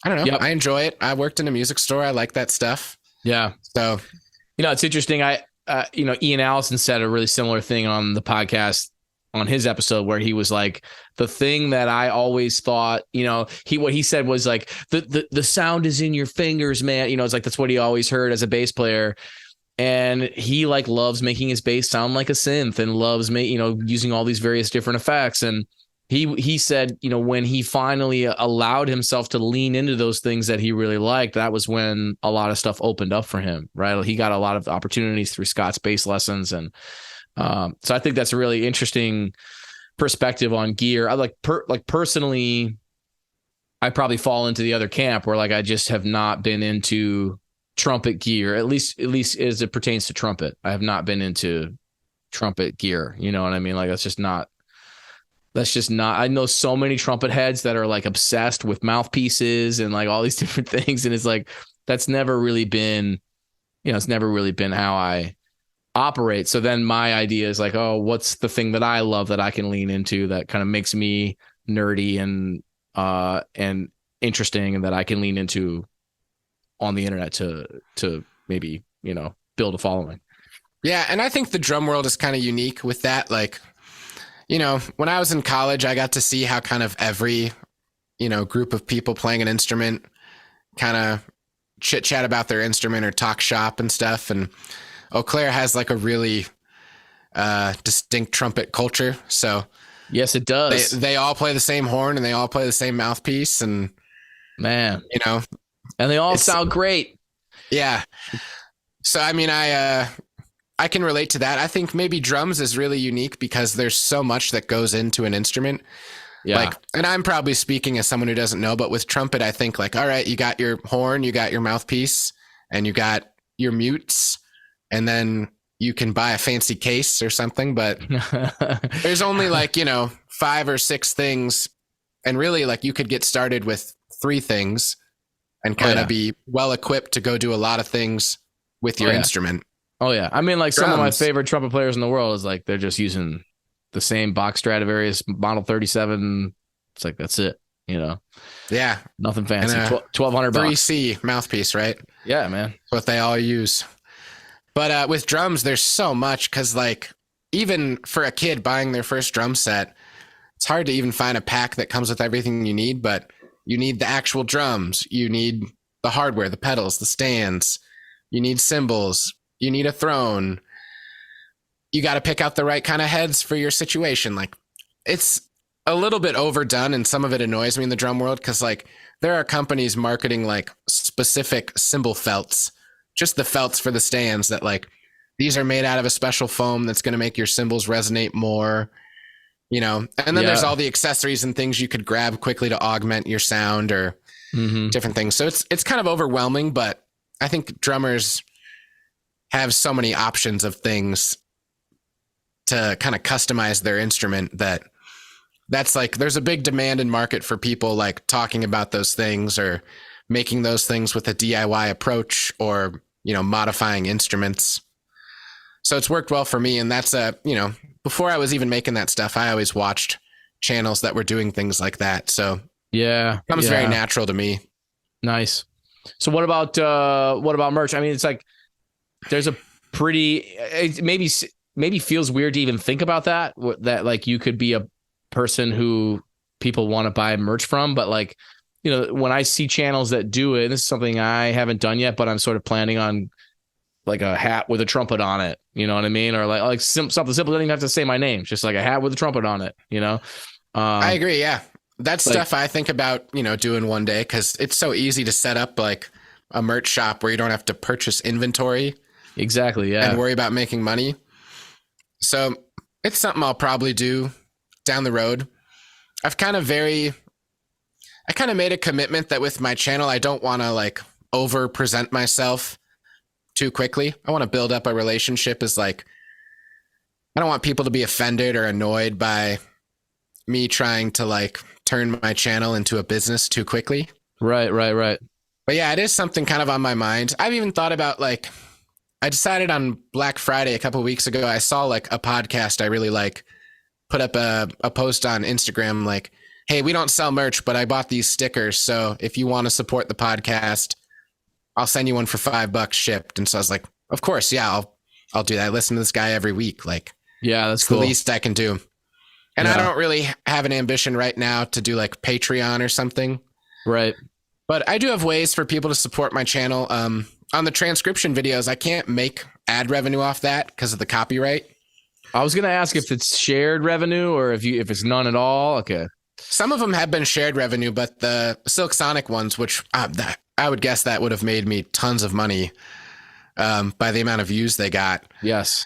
A: I don't know. Yep. I enjoy it. I worked in a music store. I like that stuff.
B: Yeah.
A: So,
B: you know, it's interesting. Ian Allison said a really similar thing on the podcast on his episode where he was like, the thing that I always thought, what he said was like, the sound is in your fingers, man. It's like, that's what he always heard as a bass player. And he like loves making his bass sound like a synth and loves using all these various different effects. And he said, when he finally allowed himself to lean into those things that he really liked, that was when a lot of stuff opened up for him, right? He got a lot of opportunities through Scott's bass lessons. And so I think that's a really interesting perspective on gear. I personally, I probably fall into the other camp where like I just have not been into trumpet gear, at least as it pertains to trumpet. I have not been into trumpet gear. You know what I mean? Like that's just not. I know so many trumpet heads that are like obsessed with mouthpieces and like all these different things, and it's like that's never really been, it's never really been how I operate. So then my idea is like, oh, what's the thing that I love that I can lean into that kind of makes me nerdy and interesting and that I can lean into on the internet to maybe, build a following.
A: Yeah. And I think the drum world is kind of unique with that. Like, when I was in college, I got to see how kind of every, group of people playing an instrument kind of chit chat about their instrument or talk shop and stuff. And Eau Claire has like a really distinct trumpet culture. So
B: yes, it does.
A: They all play the same horn and they all play the same mouthpiece. And
B: man,
A: and
B: they all sound great.
A: Yeah. So, I mean, I can relate to that. I think maybe drums is really unique because there's so much that goes into an instrument. Yeah. Like, and I'm probably speaking as someone who doesn't know, but with trumpet, I think like, all right, you got your horn, you got your mouthpiece, and you got your mutes, and then you can buy a fancy case or something, but there's only like, 5 or 6 things. And really like you could get started with 3 things and kind of be well equipped to go do a lot of things with your instrument.
B: Oh yeah. I mean, like drums. Some of my favorite trumpet players in the world is like, they're just using the same box Stradivarius model 37. It's like, that's it, Yeah. Nothing fancy. $1,200
A: 3C mouthpiece, right?
B: Yeah, man.
A: That's what they all use. But with drums, there's so much because like even for a kid buying their first drum set, it's hard to even find a pack that comes with everything you need, but you need the actual drums. You need the hardware, the pedals, the stands. You need cymbals. You need a throne. You got to pick out the right kind of heads for your situation. Like it's a little bit overdone and some of it annoys me in the drum world because like there are companies marketing like specific cymbal felts, just the felts for the stands that like these are made out of a special foam that's going to make your cymbals resonate more, and then there's all the accessories and things you could grab quickly to augment your sound or different things. So it's kind of overwhelming, but I think drummers have so many options of things to kind of customize their instrument that's like there's a big demand in market for people like talking about those things or making those things with a DIY approach or modifying instruments. So it's worked well for me, and that's before I was even making that stuff, I always watched channels that were doing things like that. So it comes very natural to me.
B: Nice. So what about merch? I mean, it's like there's a pretty, it maybe feels weird to even think about that like you could be a person who people want to buy merch from, but like, when I see channels that do it, this is something I haven't done yet, but I'm sort of planning on like a hat with a trumpet on it. You know what I mean? Or like something simple. Doesn't even have to say my name. Just like a hat with a trumpet on it, I
A: agree. Yeah. That's stuff I think about, doing one day. 'Cause it's so easy to set up like a merch shop where you don't have to purchase inventory.
B: Exactly. Yeah.
A: And worry about making money. So it's something I'll probably do down the road. I kind of made a commitment that with my channel, I don't want to like over present myself too quickly. I want to build up a relationship as like, I don't want people to be offended or annoyed by me trying to like turn my channel into a business too quickly.
B: Right.
A: But yeah, it is something kind of on my mind. I've even thought about like, I decided on Black Friday a couple of weeks ago, I saw like a podcast I really like, put up a post on Instagram like, hey, we don't sell merch, but I bought these stickers. So if you want to support the podcast, I'll send you one for $5 shipped. And so I was like, of course, yeah, I'll do that. I listen to this guy every week. Like,
B: yeah, that's cool.
A: The least I can do. And I
B: Yeah.
A: don't really have an ambition right now to do like Patreon or something.
B: Right.
A: But I do have ways for people to support my channel. On the transcription videos, I can't make ad revenue off that because of the copyright.
B: I was gonna ask if it's shared revenue or if it's none at all. Okay.
A: Some of them have been shared revenue, but the Silk Sonic ones, which I would guess that would have made me tons of money by the amount of views they got.
B: Yes.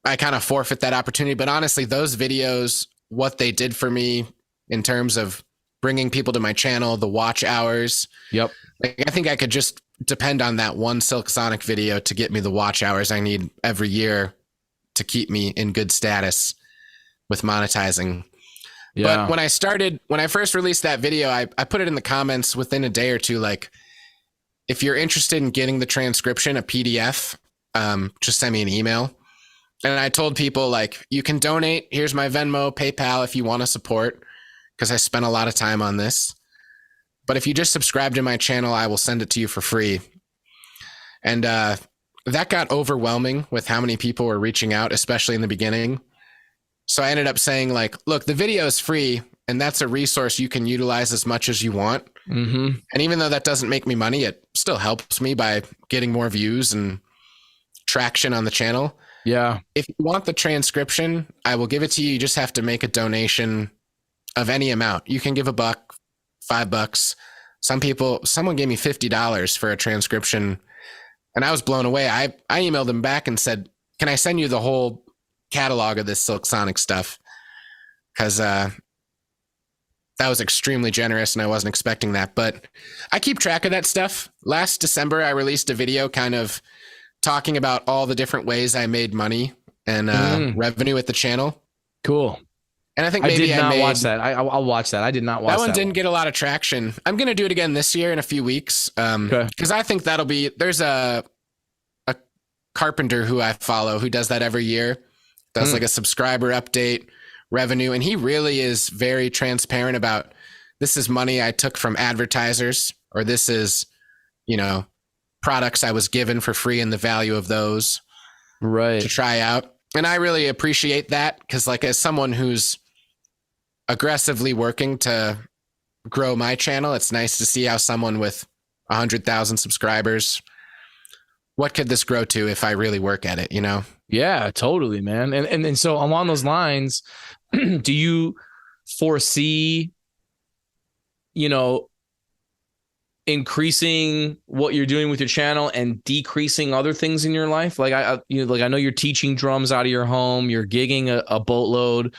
A: I kind of forfeit that opportunity. But honestly, those videos, what they did for me in terms of bringing people to my channel, the watch hours.
B: Yep.
A: Like, I think I could just depend on that one Silk Sonic video to get me the watch hours I need every year to keep me in good status with monetizing.
B: Yeah.
A: But when I first released that video, I put it in the comments within a day or two, like, if you're interested in getting the transcription, a PDF, just send me an email. And I told people, like, you can donate. Here's my Venmo, PayPal if you want to support, because I spent a lot of time on this. But if you just subscribe to my channel, I will send it to you for free. And that got overwhelming with how many people were reaching out, especially in the beginning. So I ended up saying, like, look, the video is free, and that's a resource you can utilize as much as you want.
B: Mm-hmm.
A: And even though that doesn't make me money, it still helps me by getting more views and traction on the channel.
B: Yeah.
A: If you want the transcription, I will give it to you. You just have to make a donation of any amount. You can give $1, $5. Someone gave me $50 for a transcription, and I was blown away. I emailed them back and said, can I send you the whole catalog of this Silk Sonic stuff? Because that was extremely generous, and I wasn't expecting that. But I keep track of that stuff. Last December, I released a video kind of talking about all the different ways I made money and revenue with the channel.
B: Cool.
A: And I think
B: I
A: maybe
B: did not watch that. I'll watch that. I did not watch
A: that
B: that.
A: one. Didn't get a lot of traction. I'm going to do it again this year in a few weeks.
B: Okay.
A: Because I think that'll be, there's a carpenter who I follow who does that every year, does like a subscriber update, revenue. And he really is very transparent about, this is money I took from advertisers, or this is, products I was given for free and the value of those
B: right
A: to try out. And I really appreciate that, because like, as someone who's aggressively working to grow my channel, it's nice to see how someone with 100,000 subscribers, what could this grow to if I really work at it,
B: Yeah, totally, man. And so along those lines, do you foresee, increasing what you're doing with your channel and decreasing other things in your life? Like I know you're teaching drums out of your home, you're gigging a boatload.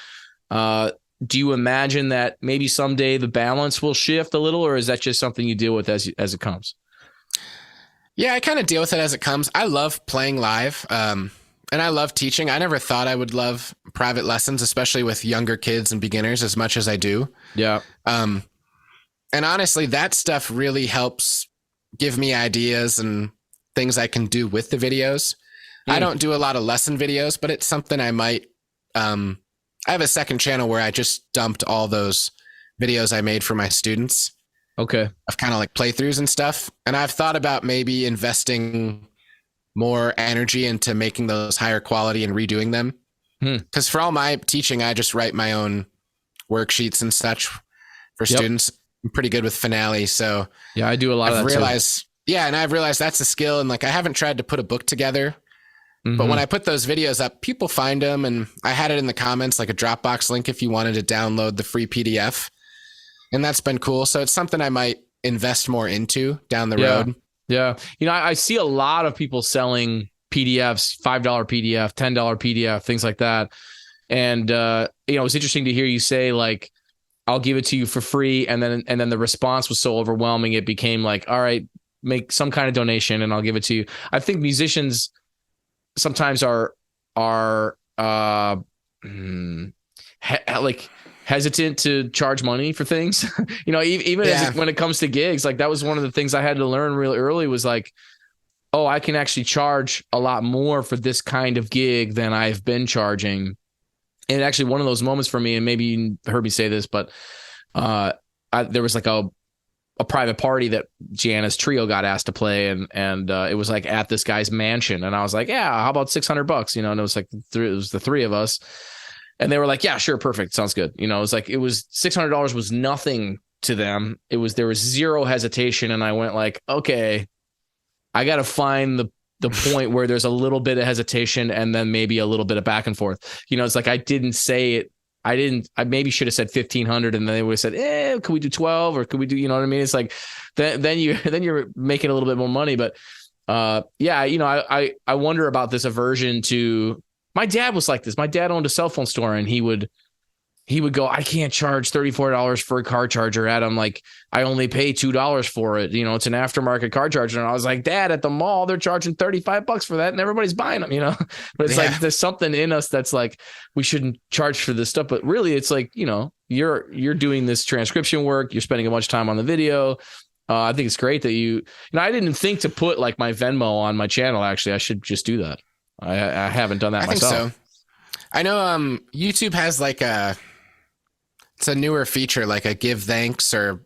B: Do you imagine that maybe someday the balance will shift a little, or is that just something you deal with as it comes?
A: Yeah, I kind of deal with it as it comes. I love playing live, and I love teaching. I never thought I would love private lessons, especially with younger kids and beginners, as much as I do.
B: Yeah.
A: And honestly, that stuff really helps give me ideas and things I can do with the videos. I don't do a lot of lesson videos, but it's something I might. I have a second channel where I just dumped all those videos I made for my students.
B: Okay.
A: Of kind of like playthroughs and stuff. And I've thought about maybe investing more energy into making those higher quality and redoing them. Because for all my teaching, I just write my own worksheets and such for students. I'm pretty good with Finale. So
B: yeah, I do a lot of that too.
A: Yeah, and I've realized that's a skill. And like, I haven't tried to put a book together. But when I put those videos up, people find them. And I had it in the comments, like a Dropbox link if you wanted to download the free PDF. And that's been cool. So it's something I might invest more into down the road.
B: Yeah. I see a lot of people selling PDFs, $5 PDF, $10 PDF, things like that. And, it's interesting to hear you say, like, I'll give it to you for free. And then the response was so overwhelming. It became like, all right, make some kind of donation and I'll give it to you. I think musicians sometimes are like hesitant to charge money for things, even when it comes to gigs. Like, that was one of the things I had to learn really early, was like, oh, I can actually charge a lot more for this kind of gig than I've been charging. And actually one of those moments for me, and maybe you heard me say this, but there was like a private party that Gianna's trio got asked to play, and it was like at this guy's mansion, and I was like, yeah, how about $600? And it was like it was the three of us. And they were like, yeah, sure. Perfect. Sounds good. You know, it was $600 was nothing to them. There was zero hesitation. And I went like, okay, I got to find the point where there's a little bit of hesitation and then maybe a little bit of back and forth. You know, it's like, I didn't say it. I maybe should have said 1,500 and then they would have said, could we do 12 or could we do, you know what I mean? It's like, then you're making a little bit more money. But yeah, you know, I wonder about this aversion to, my dad was like this. My dad owned a cell phone store and he would go, I can't charge $34 for a car charger. Adam, like, I only pay $2 for it. You know, it's an aftermarket car charger. And I was like, Dad, at the mall, they're charging $35 for that and everybody's buying them, you know? But it's like, there's something in us that's like, we shouldn't charge for this stuff. But really, it's like, you know, you're doing this transcription work. You're spending a bunch of time on the video. I think it's great that I didn't think to put like my Venmo on my channel. Actually, I should just do that. I haven't done that myself.
A: Think so. I know YouTube has like it's a newer feature, like a give thanks, or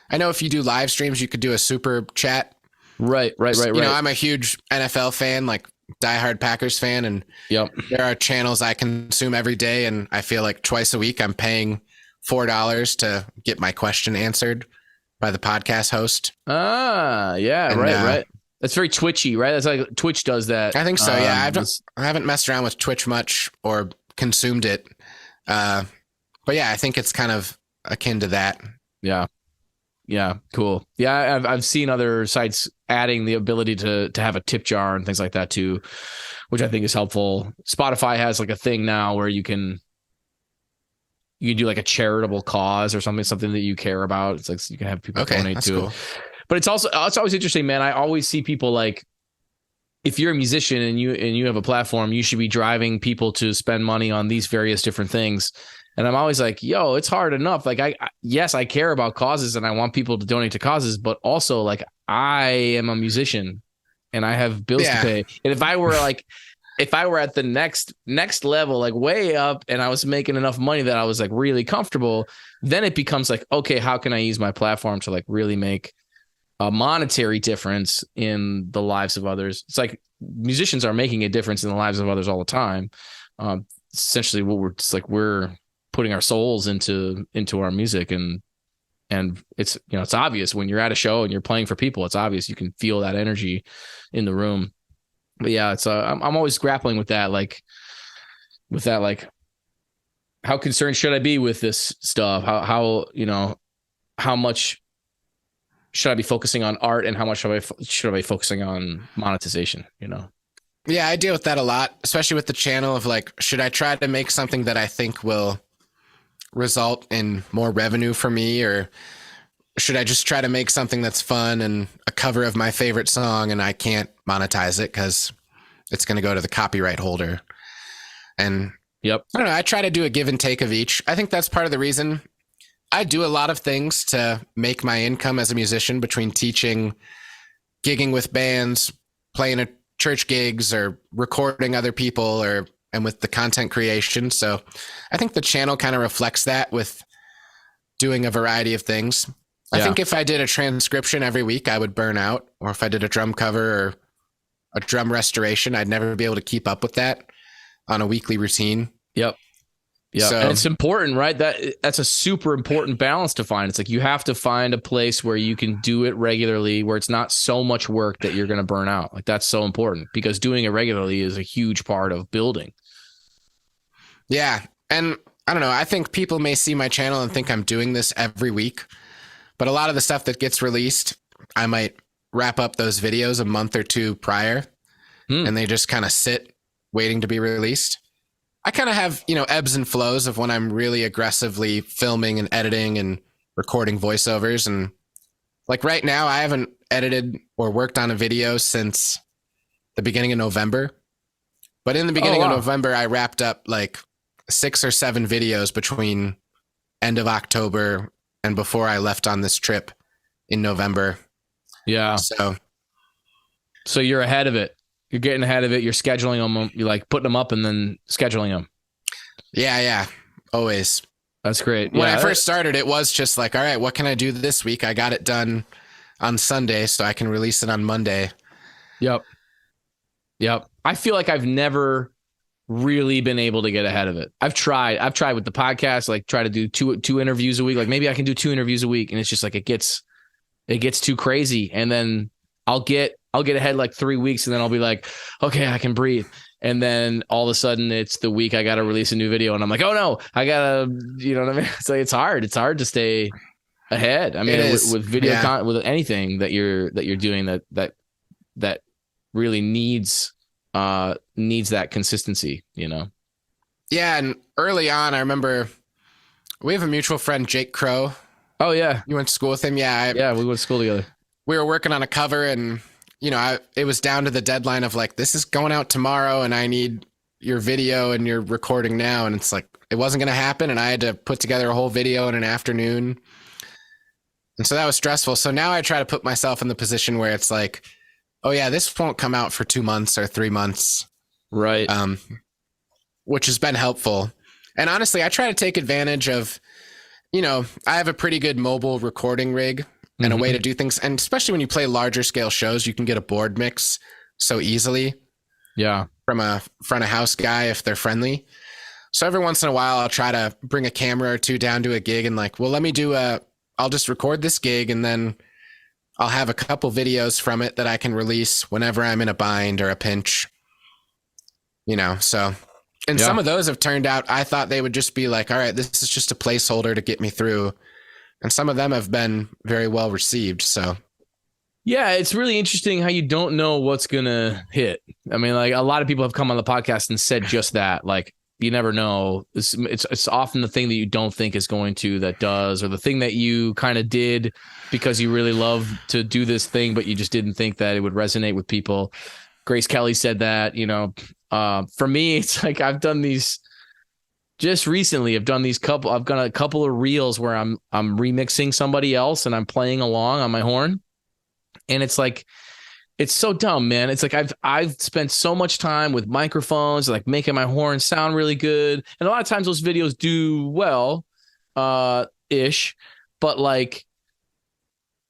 A: I know if you do live streams, you could do a super chat.
B: Right. You
A: know, I'm a huge NFL fan, like diehard Packers fan, and there are channels I consume every day, and I feel like twice a week I'm paying $4 to get my question answered by the podcast host.
B: Yeah, and, right. That's very Twitchy, right? That's like Twitch does that.
A: I think so. Yeah, I haven't messed around with Twitch much or consumed it, but yeah, I think it's kind of akin to that.
B: Yeah, cool. Yeah, I've seen other sites adding the ability to have a tip jar and things like that too, which I think is helpful. Spotify has like a thing now where you can do like a charitable cause or something that you care about. It's like, so you can have people donate to it. But it's always interesting, man. I always see people like, if you're a musician and you have a platform, you should be driving people to spend money on these various different things. And I'm always like, yo, it's hard enough. Like, yes, I care about causes and I want people to donate to causes, but also like, I am a musician and I have bills to pay. And if I were at the next level, like way up, and I was making enough money that I was like really comfortable, then it becomes like, okay, how can I use my platform to like really make a monetary difference in the lives of others? It's like musicians are making a difference in the lives of others all the time. Essentially, we're putting our souls into our music, and it's, you know, it's obvious when you're at a show and you're playing for people. It's obvious, you can feel that energy in the room. But yeah, it's I'm always grappling with that, like how concerned should I be with this stuff? How you know, how much should I be focusing on art and how much should I be focusing on monetization, you know?
A: Yeah, I deal with that a lot, especially with the channel of like, should I try to make something that I think will result in more revenue for me, or should I just try to make something that's fun and a cover of my favorite song and I can't monetize it because it's going to go to the copyright holder? And I don't know, I try to do a give and take of each. I think that's part of the reason I do a lot of things to make my income as a musician, between teaching, gigging with bands, playing at church gigs, or recording other people, and with the content creation. So I think the channel kind of reflects that, with doing a variety of things. I think if I did a transcription every week, I would burn out. Or if I did a drum cover or a drum restoration, I'd never be able to keep up with that on a weekly routine.
B: Yeah. So, and it's important, right? That's a super important balance to find. It's like, you have to find a place where you can do it regularly, where it's not so much work that you're going to burn out. Like, that's so important, because doing it regularly is a huge part of building.
A: Yeah. And I don't know, I think people may see my channel and think I'm doing this every week, but a lot of the stuff that gets released, I might wrap up those videos a month or two prior, and they just kind of sit waiting to be released. I kind of have, you know, ebbs and flows of when I'm really aggressively filming and editing and recording voiceovers. And like right now, I haven't edited or worked on a video since the beginning of November. But in the beginning of November, I wrapped up like 6 or 7 videos between end of October and before I left on this trip in November.
B: Yeah. So you're ahead of it. You're getting ahead of it. You're scheduling them. You're like putting them up and then scheduling them.
A: Yeah. Always.
B: That's great.
A: When I first started, it was just like, all right, what can I do this week? I got it done on Sunday so I can release it on Monday.
B: Yep. I feel like I've never really been able to get ahead of it. I've tried with the podcast, like try to do two interviews a week. Like maybe I can do 2 interviews a week, and it's just like it gets too crazy. And then I'll get ahead like 3 weeks, and then I'll be like, okay, I can breathe. And then all of a sudden it's the week I got to release a new video, and I'm like, oh no, I gotta, you know what I mean? It's like, it's hard to stay ahead. I mean, with video with anything that you're doing that really needs that consistency, you know?
A: Yeah. And early on, I remember we have a mutual friend, Jake Crow.
B: Oh yeah.
A: You went to school with him? Yeah.
B: Yeah. We went to school together.
A: We were working on a cover, and, you know, it was down to the deadline of like, this is going out tomorrow and I need your video and you're recording now. And it's like, it wasn't going to happen. And I had to put together a whole video in an afternoon. And so that was stressful. So now I try to put myself in the position where it's like, oh yeah, this won't come out for 2 months or 3 months.
B: Right.
A: Which has been helpful. And honestly, I try to take advantage of, you know, I have a pretty good mobile recording rig and a way to do things. And especially when you play larger scale shows, you can get a board mix so easily.
B: Yeah.
A: From a front of house guy, if they're friendly. So every once in a while, I'll try to bring a camera or two down to a gig and like, well, I'll just record this gig, and then I'll have a couple videos from it that I can release whenever I'm in a bind or a pinch, you know? So, and some of those have turned out, I thought they would just be like, all right, this is just a placeholder to get me through. And some of them have been very well received. So
B: yeah, it's really interesting how you don't know what's going to hit. I mean, like a lot of people have come on the podcast and said just that, like, you never know. It's often the thing that you don't think is going to that does, or the thing that you kind of did because you really love to do this thing, but you just didn't think that it would resonate with people. Grace Kelly said that, you know. For me, it's like I've done these just recently. I've done a couple of reels where I'm remixing somebody else and I'm playing along on my horn, and it's like, it's so dumb, man. It's like I've spent so much time with microphones, like making my horn sound really good. And a lot of times those videos do well, ish, but like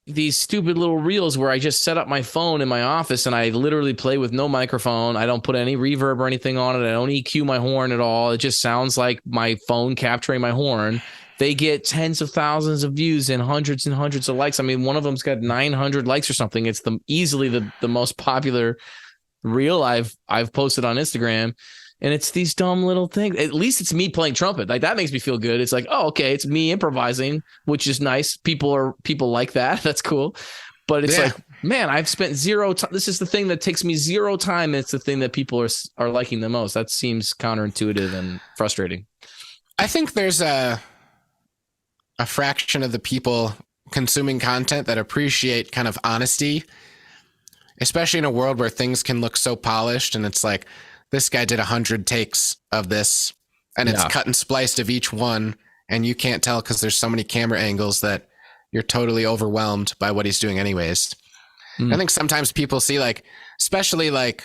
B: these stupid little reels where I just set up my phone in my office and I literally play with no microphone. I don't put any reverb or anything on it. I don't EQ my horn at all. It just sounds like my phone capturing my horn. They get tens of thousands of views and hundreds of likes. I mean, one of them's got 900 likes or something. It's easily the most popular reel I've posted on Instagram. And it's these dumb little things. At least it's me playing trumpet. Like that makes me feel good. It's like, oh, okay, it's me improvising, which is nice. People like that. That's cool. But it's like, man, I've spent zero time. This is the thing that takes me zero time. And it's the thing that people are liking the most. That seems counterintuitive and frustrating.
A: I think there's a fraction of the people consuming content that appreciate kind of honesty, especially in a world where things can look so polished. And it's like, this guy did 100 takes of this and it's cut and spliced of each one. And you can't tell because there's so many camera angles that you're totally overwhelmed by what he's doing anyways. I think sometimes people see, like, especially like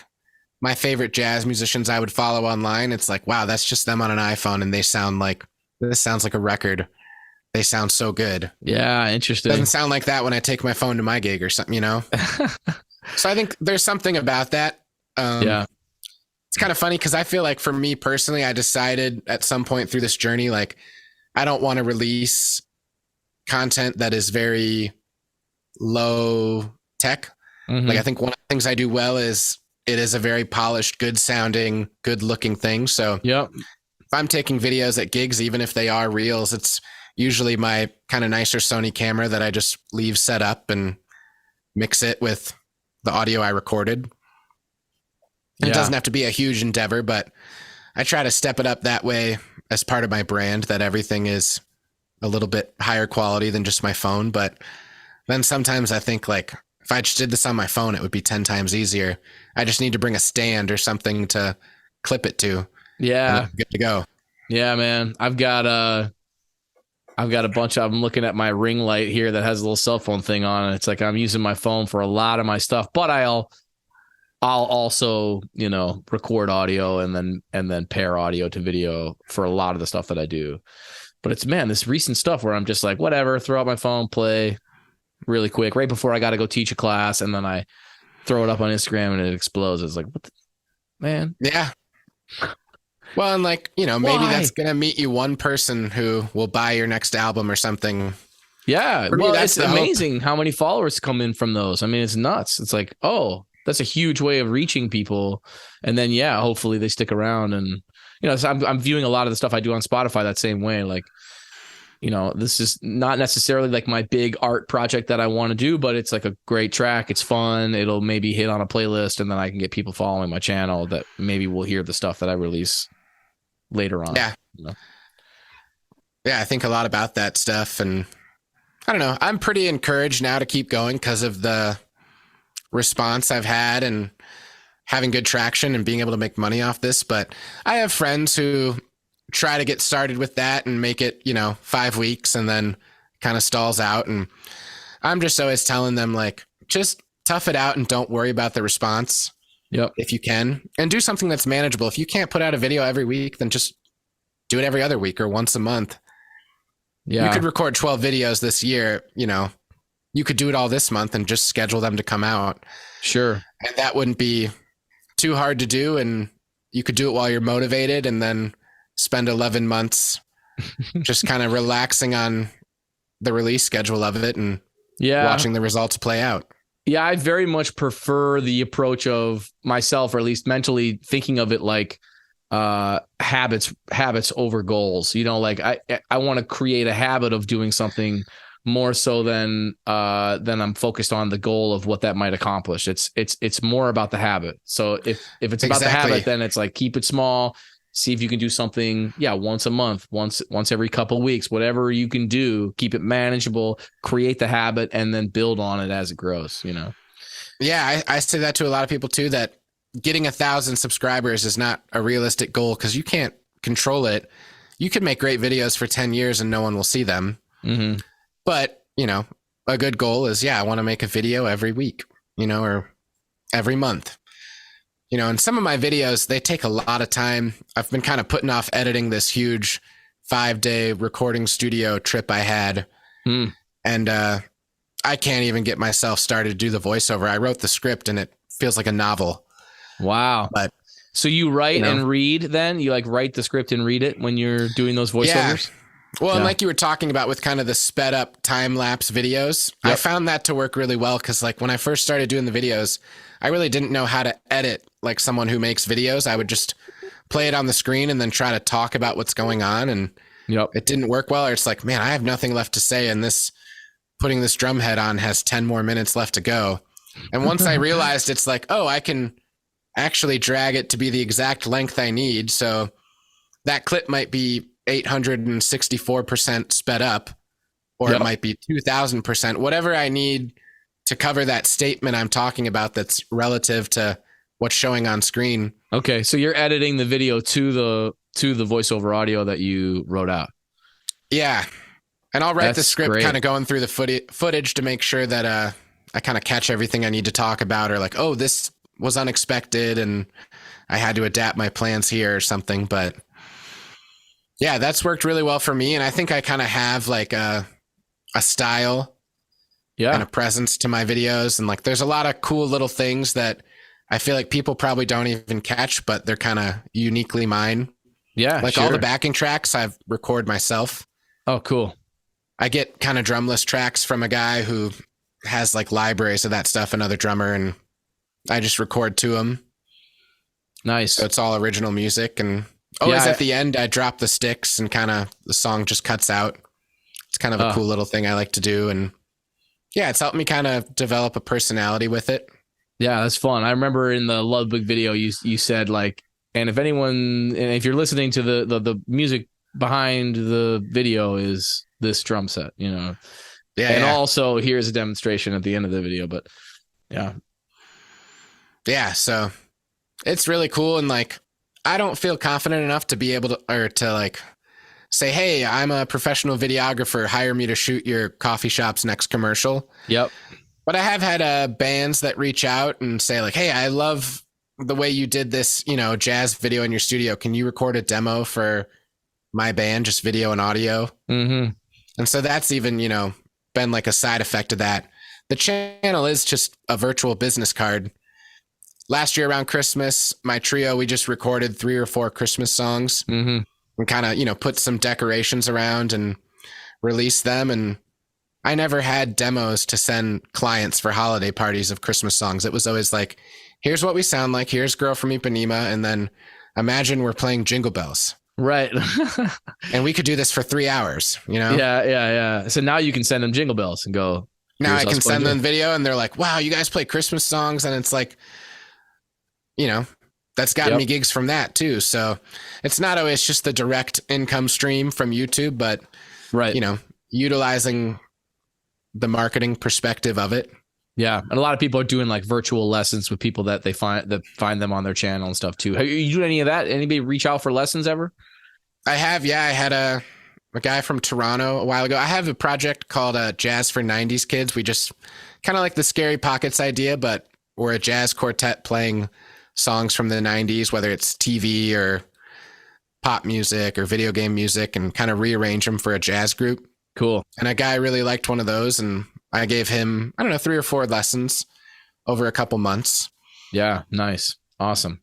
A: my favorite jazz musicians I would follow online. It's like, wow, that's just them on an iPhone. And this sounds like a record. They sound so good.
B: Yeah, interesting.
A: Doesn't sound like that when I take my phone to my gig or something, you know? So I think there's something about that. It's kind of funny because I feel like for me personally, I decided at some point through this journey, like, I don't want to release content that is very low tech. Like, I think one of the things I do well is it is a very polished, good sounding, good looking thing. So if I'm taking videos at gigs, even if they are reels, it's usually my kind of nicer Sony camera that I just leave set up and mix it with the audio I recorded. It doesn't have to be a huge endeavor, but I try to step it up that way as part of my brand, that everything is a little bit higher quality than just my phone. But then sometimes I think, like, if I just did this on my phone, it would be 10 times easier. I just need to bring a stand or something to clip it to. Yeah. Good to go.
B: Yeah, man. I've got a bunch of, I'm looking at my ring light here that has a little cell phone thing on it. It's like I'm using my phone for a lot of my stuff, but I'll also, you know, record audio and then pair audio to video for a lot of the stuff that I do. But it's, man, this recent stuff where I'm just like, whatever, throw out my phone, play really quick right before I got to go teach a class. And then I throw it up on Instagram and it explodes. It's like, what the, man?
A: Yeah. Well, and like, maybe
B: Why?
A: that's going to meet you one person who will buy your next album or something.
B: Yeah.
A: For me,
B: Well,
A: that's
B: it's
A: the hope.
B: amazing how many followers come in from those. I mean, it's nuts. It's like, oh, that's a huge way of reaching people. And then, yeah, hopefully they stick around. And, so I'm viewing a lot of the stuff I do on Spotify that same way. Like, this is not necessarily like my big art project that I want to do, but it's like a great track. It's fun. It'll maybe hit on a playlist, and then I can get people following my channel that maybe will hear the stuff that I release later on.
A: Yeah. Yeah, I think a lot about that stuff. And I don't know. I'm pretty encouraged now to keep going because of the response I've had and having good traction and being able to make money off this. But I have friends who try to get started with that and make it, 5 weeks and then kind of stalls out. And I'm just always telling them, like, just tough it out and don't worry about the response.
B: Yep.
A: If you can, and do something that's manageable. If you can't put out a video every week, then just do it every other week or once a month.
B: Yeah.
A: You could record 12 videos this year, you could do it all this month and just schedule them to come out.
B: Sure.
A: And that wouldn't be too hard to do. And you could do it while you're motivated and then spend 11 months just kind of relaxing on the release schedule of it and watching the results play out.
B: Yeah, I very much prefer the approach of myself, or at least mentally thinking of it like habits over goals. Like I want to create a habit of doing something more so than I'm focused on the goal of what that might accomplish. It's more about the habit. So if it's about the habit, then it's like keep it small. See if you can do something, once a month, once every couple of weeks, whatever you can do, keep it manageable, create the habit, and then build on it as it grows,
A: Yeah, I say that to a lot of people too, that getting 1,000 subscribers is not a realistic goal because you can't control it. You could make great videos for 10 years and no one will see them.
B: Mm-hmm.
A: But, a good goal is, I want to make a video every week, or every month. And some of my videos, they take a lot of time. I've been kind of putting off editing this huge 5-day recording studio trip I had. And I can't even get myself started to do the voiceover. I wrote the script and it feels like a novel.
B: Wow.
A: But
B: so you write and read then? You like write the script and read it when you're doing those voiceovers?
A: Yeah. Well, and like you were talking about with kind of the sped up time lapse videos, I found that to work really well because like when I first started doing the videos, I really didn't know how to edit like someone who makes videos. I would just play it on the screen and then try to talk about what's going on. And it didn't work well. Or it's like, man, I have nothing left to say. And putting this drum head on has 10 more minutes left to go. And once I realized it's like, oh, I can actually drag it to be the exact length I need. So that clip might be 864% sped up, or it might be 2000%, whatever I need to cover that statement I'm talking about that's relative to what's showing on screen.
B: Okay, so you're editing the video to the voiceover audio that you wrote out.
A: Yeah, and I'll write the script kind of going through the footage to make sure that I kind of catch everything I need to talk about, or like, oh, this was unexpected and I had to adapt my plans here or something. But yeah, that's worked really well for me. And I think I kind of have like a style and a presence to my videos. And like, there's a lot of cool little things that I feel like people probably don't even catch, but they're kind of uniquely mine.
B: Yeah.
A: Like all the backing tracks I've recorded myself.
B: Oh, cool.
A: I get kind of drumless tracks from a guy who has like libraries of that stuff, another drummer, and I just record to him.
B: Nice.
A: So it's all original music. And always at the end, I drop the sticks and kind of the song just cuts out. It's kind of a cool little thing I like to do. And yeah, it's helped me kind of develop a personality with it.
B: Yeah, that's fun. I remember in the Ludwig video, you said like, and if you're listening to the music behind the video is this drum set, Yeah. And also here's a demonstration at the end of the video, but yeah.
A: Yeah. So it's really cool. And like, I don't feel confident enough to be able to like say, hey, I'm a professional videographer. Hire me to shoot your coffee shop's next commercial.
B: Yep.
A: But I have had bands that reach out and say like, hey, I love the way you did this, jazz video in your studio. Can you record a demo for my band, just video and audio?
B: Mm-hmm.
A: And so that's even, been like a side effect of that. The channel is just a virtual business card. last year around Christmas, my trio, we just recorded 3 or 4 Christmas songs and kind of, put some decorations around and released them. And I never had demos to send clients for holiday parties of Christmas songs. It was always like, here's what we sound like. Here's Girl from Ipanema. And then imagine we're playing Jingle Bells.
B: Right.
A: And we could do this for 3 hours,
B: Yeah. So now you can send them Jingle Bells and go.
A: Now I can send them video and they're like, wow, you guys play Christmas songs. And it's like, that's gotten me gigs from that too. So it's not always just the direct income stream from YouTube, but utilizing the marketing perspective of it.
B: Yeah. And a lot of people are doing like virtual lessons with people that they find them on their channel and stuff too. Have you doing any of that? Anybody reach out for lessons ever?
A: I have. Yeah. I had a guy from Toronto a while ago. I have a project called Jazz for 90s Kids. We just kind of like the Scary Pockets idea, but we're a jazz quartet playing songs from the 90s, whether it's TV or pop music or video game music, and kind of rearrange them for a jazz group.
B: Cool.
A: And a guy really liked one of those, and I gave him, 3 or 4 lessons over a couple months.
B: Yeah, nice. Awesome.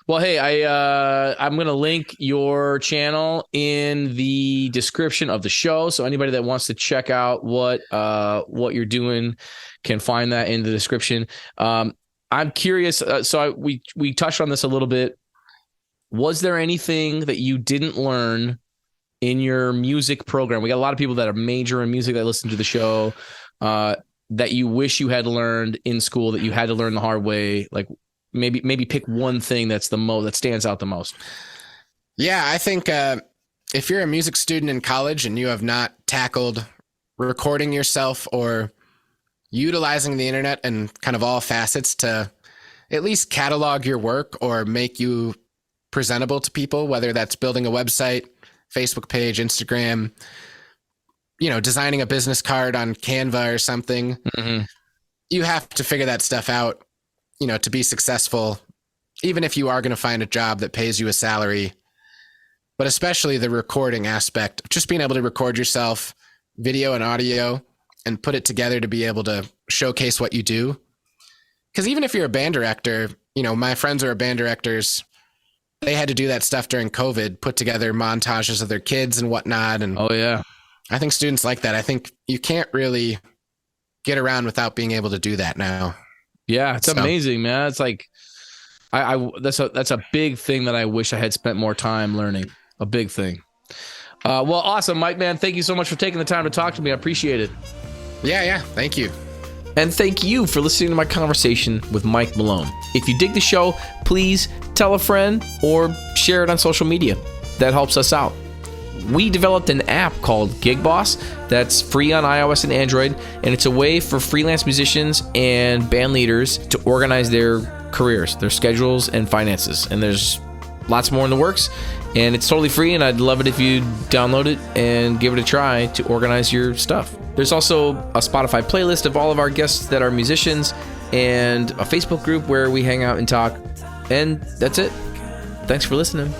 B: Well, hey, I'm going to link your channel in the description of the show. So anybody that wants to check out what you're doing can find that in the description. I'm curious. We touched on this a little bit. Was there anything that you didn't learn in your music program? We got a lot of people that are major in music that listen to the show, that you wish you had learned in school that you had to learn the hard way. Like maybe pick one thing that stands out the most.
A: Yeah, I think if you're a music student in college and you have not tackled recording yourself or utilizing the internet and kind of all facets to at least catalog your work or make you presentable to people, whether that's building a website, Facebook page, Instagram, designing a business card on Canva or something, you have to figure that stuff out, to be successful, even if you are going to find a job that pays you a salary, but especially the recording aspect, just being able to record yourself, video and audio, and put it together to be able to showcase what you do. Because even if you're a band director, my friends who are band directors, they had to do that stuff during COVID, put together montages of their kids and whatnot. And
B: oh yeah,
A: I think students like that. I think you can't really get around without being able to do that now.
B: Yeah, it's amazing, man. It's like that's a big thing that I wish I had spent more time learning. A big thing. Well, awesome, Mike, man. Thank you so much for taking the time to talk to me. I appreciate it.
A: Yeah. Thank you.
B: And thank you for listening to my conversation with Mike Malone. If you dig the show, please tell a friend or share it on social media. That helps us out. We developed an app called Gig Boss that's free on iOS and Android, and it's a way for freelance musicians and band leaders to organize their careers, their schedules, and finances. And there's lots more in the works, and it's totally free, and I'd love it if you download it and give it a try to organize your stuff. There's also a Spotify playlist of all of our guests that are musicians and a Facebook group where we hang out and talk. And that's it. Thanks for listening.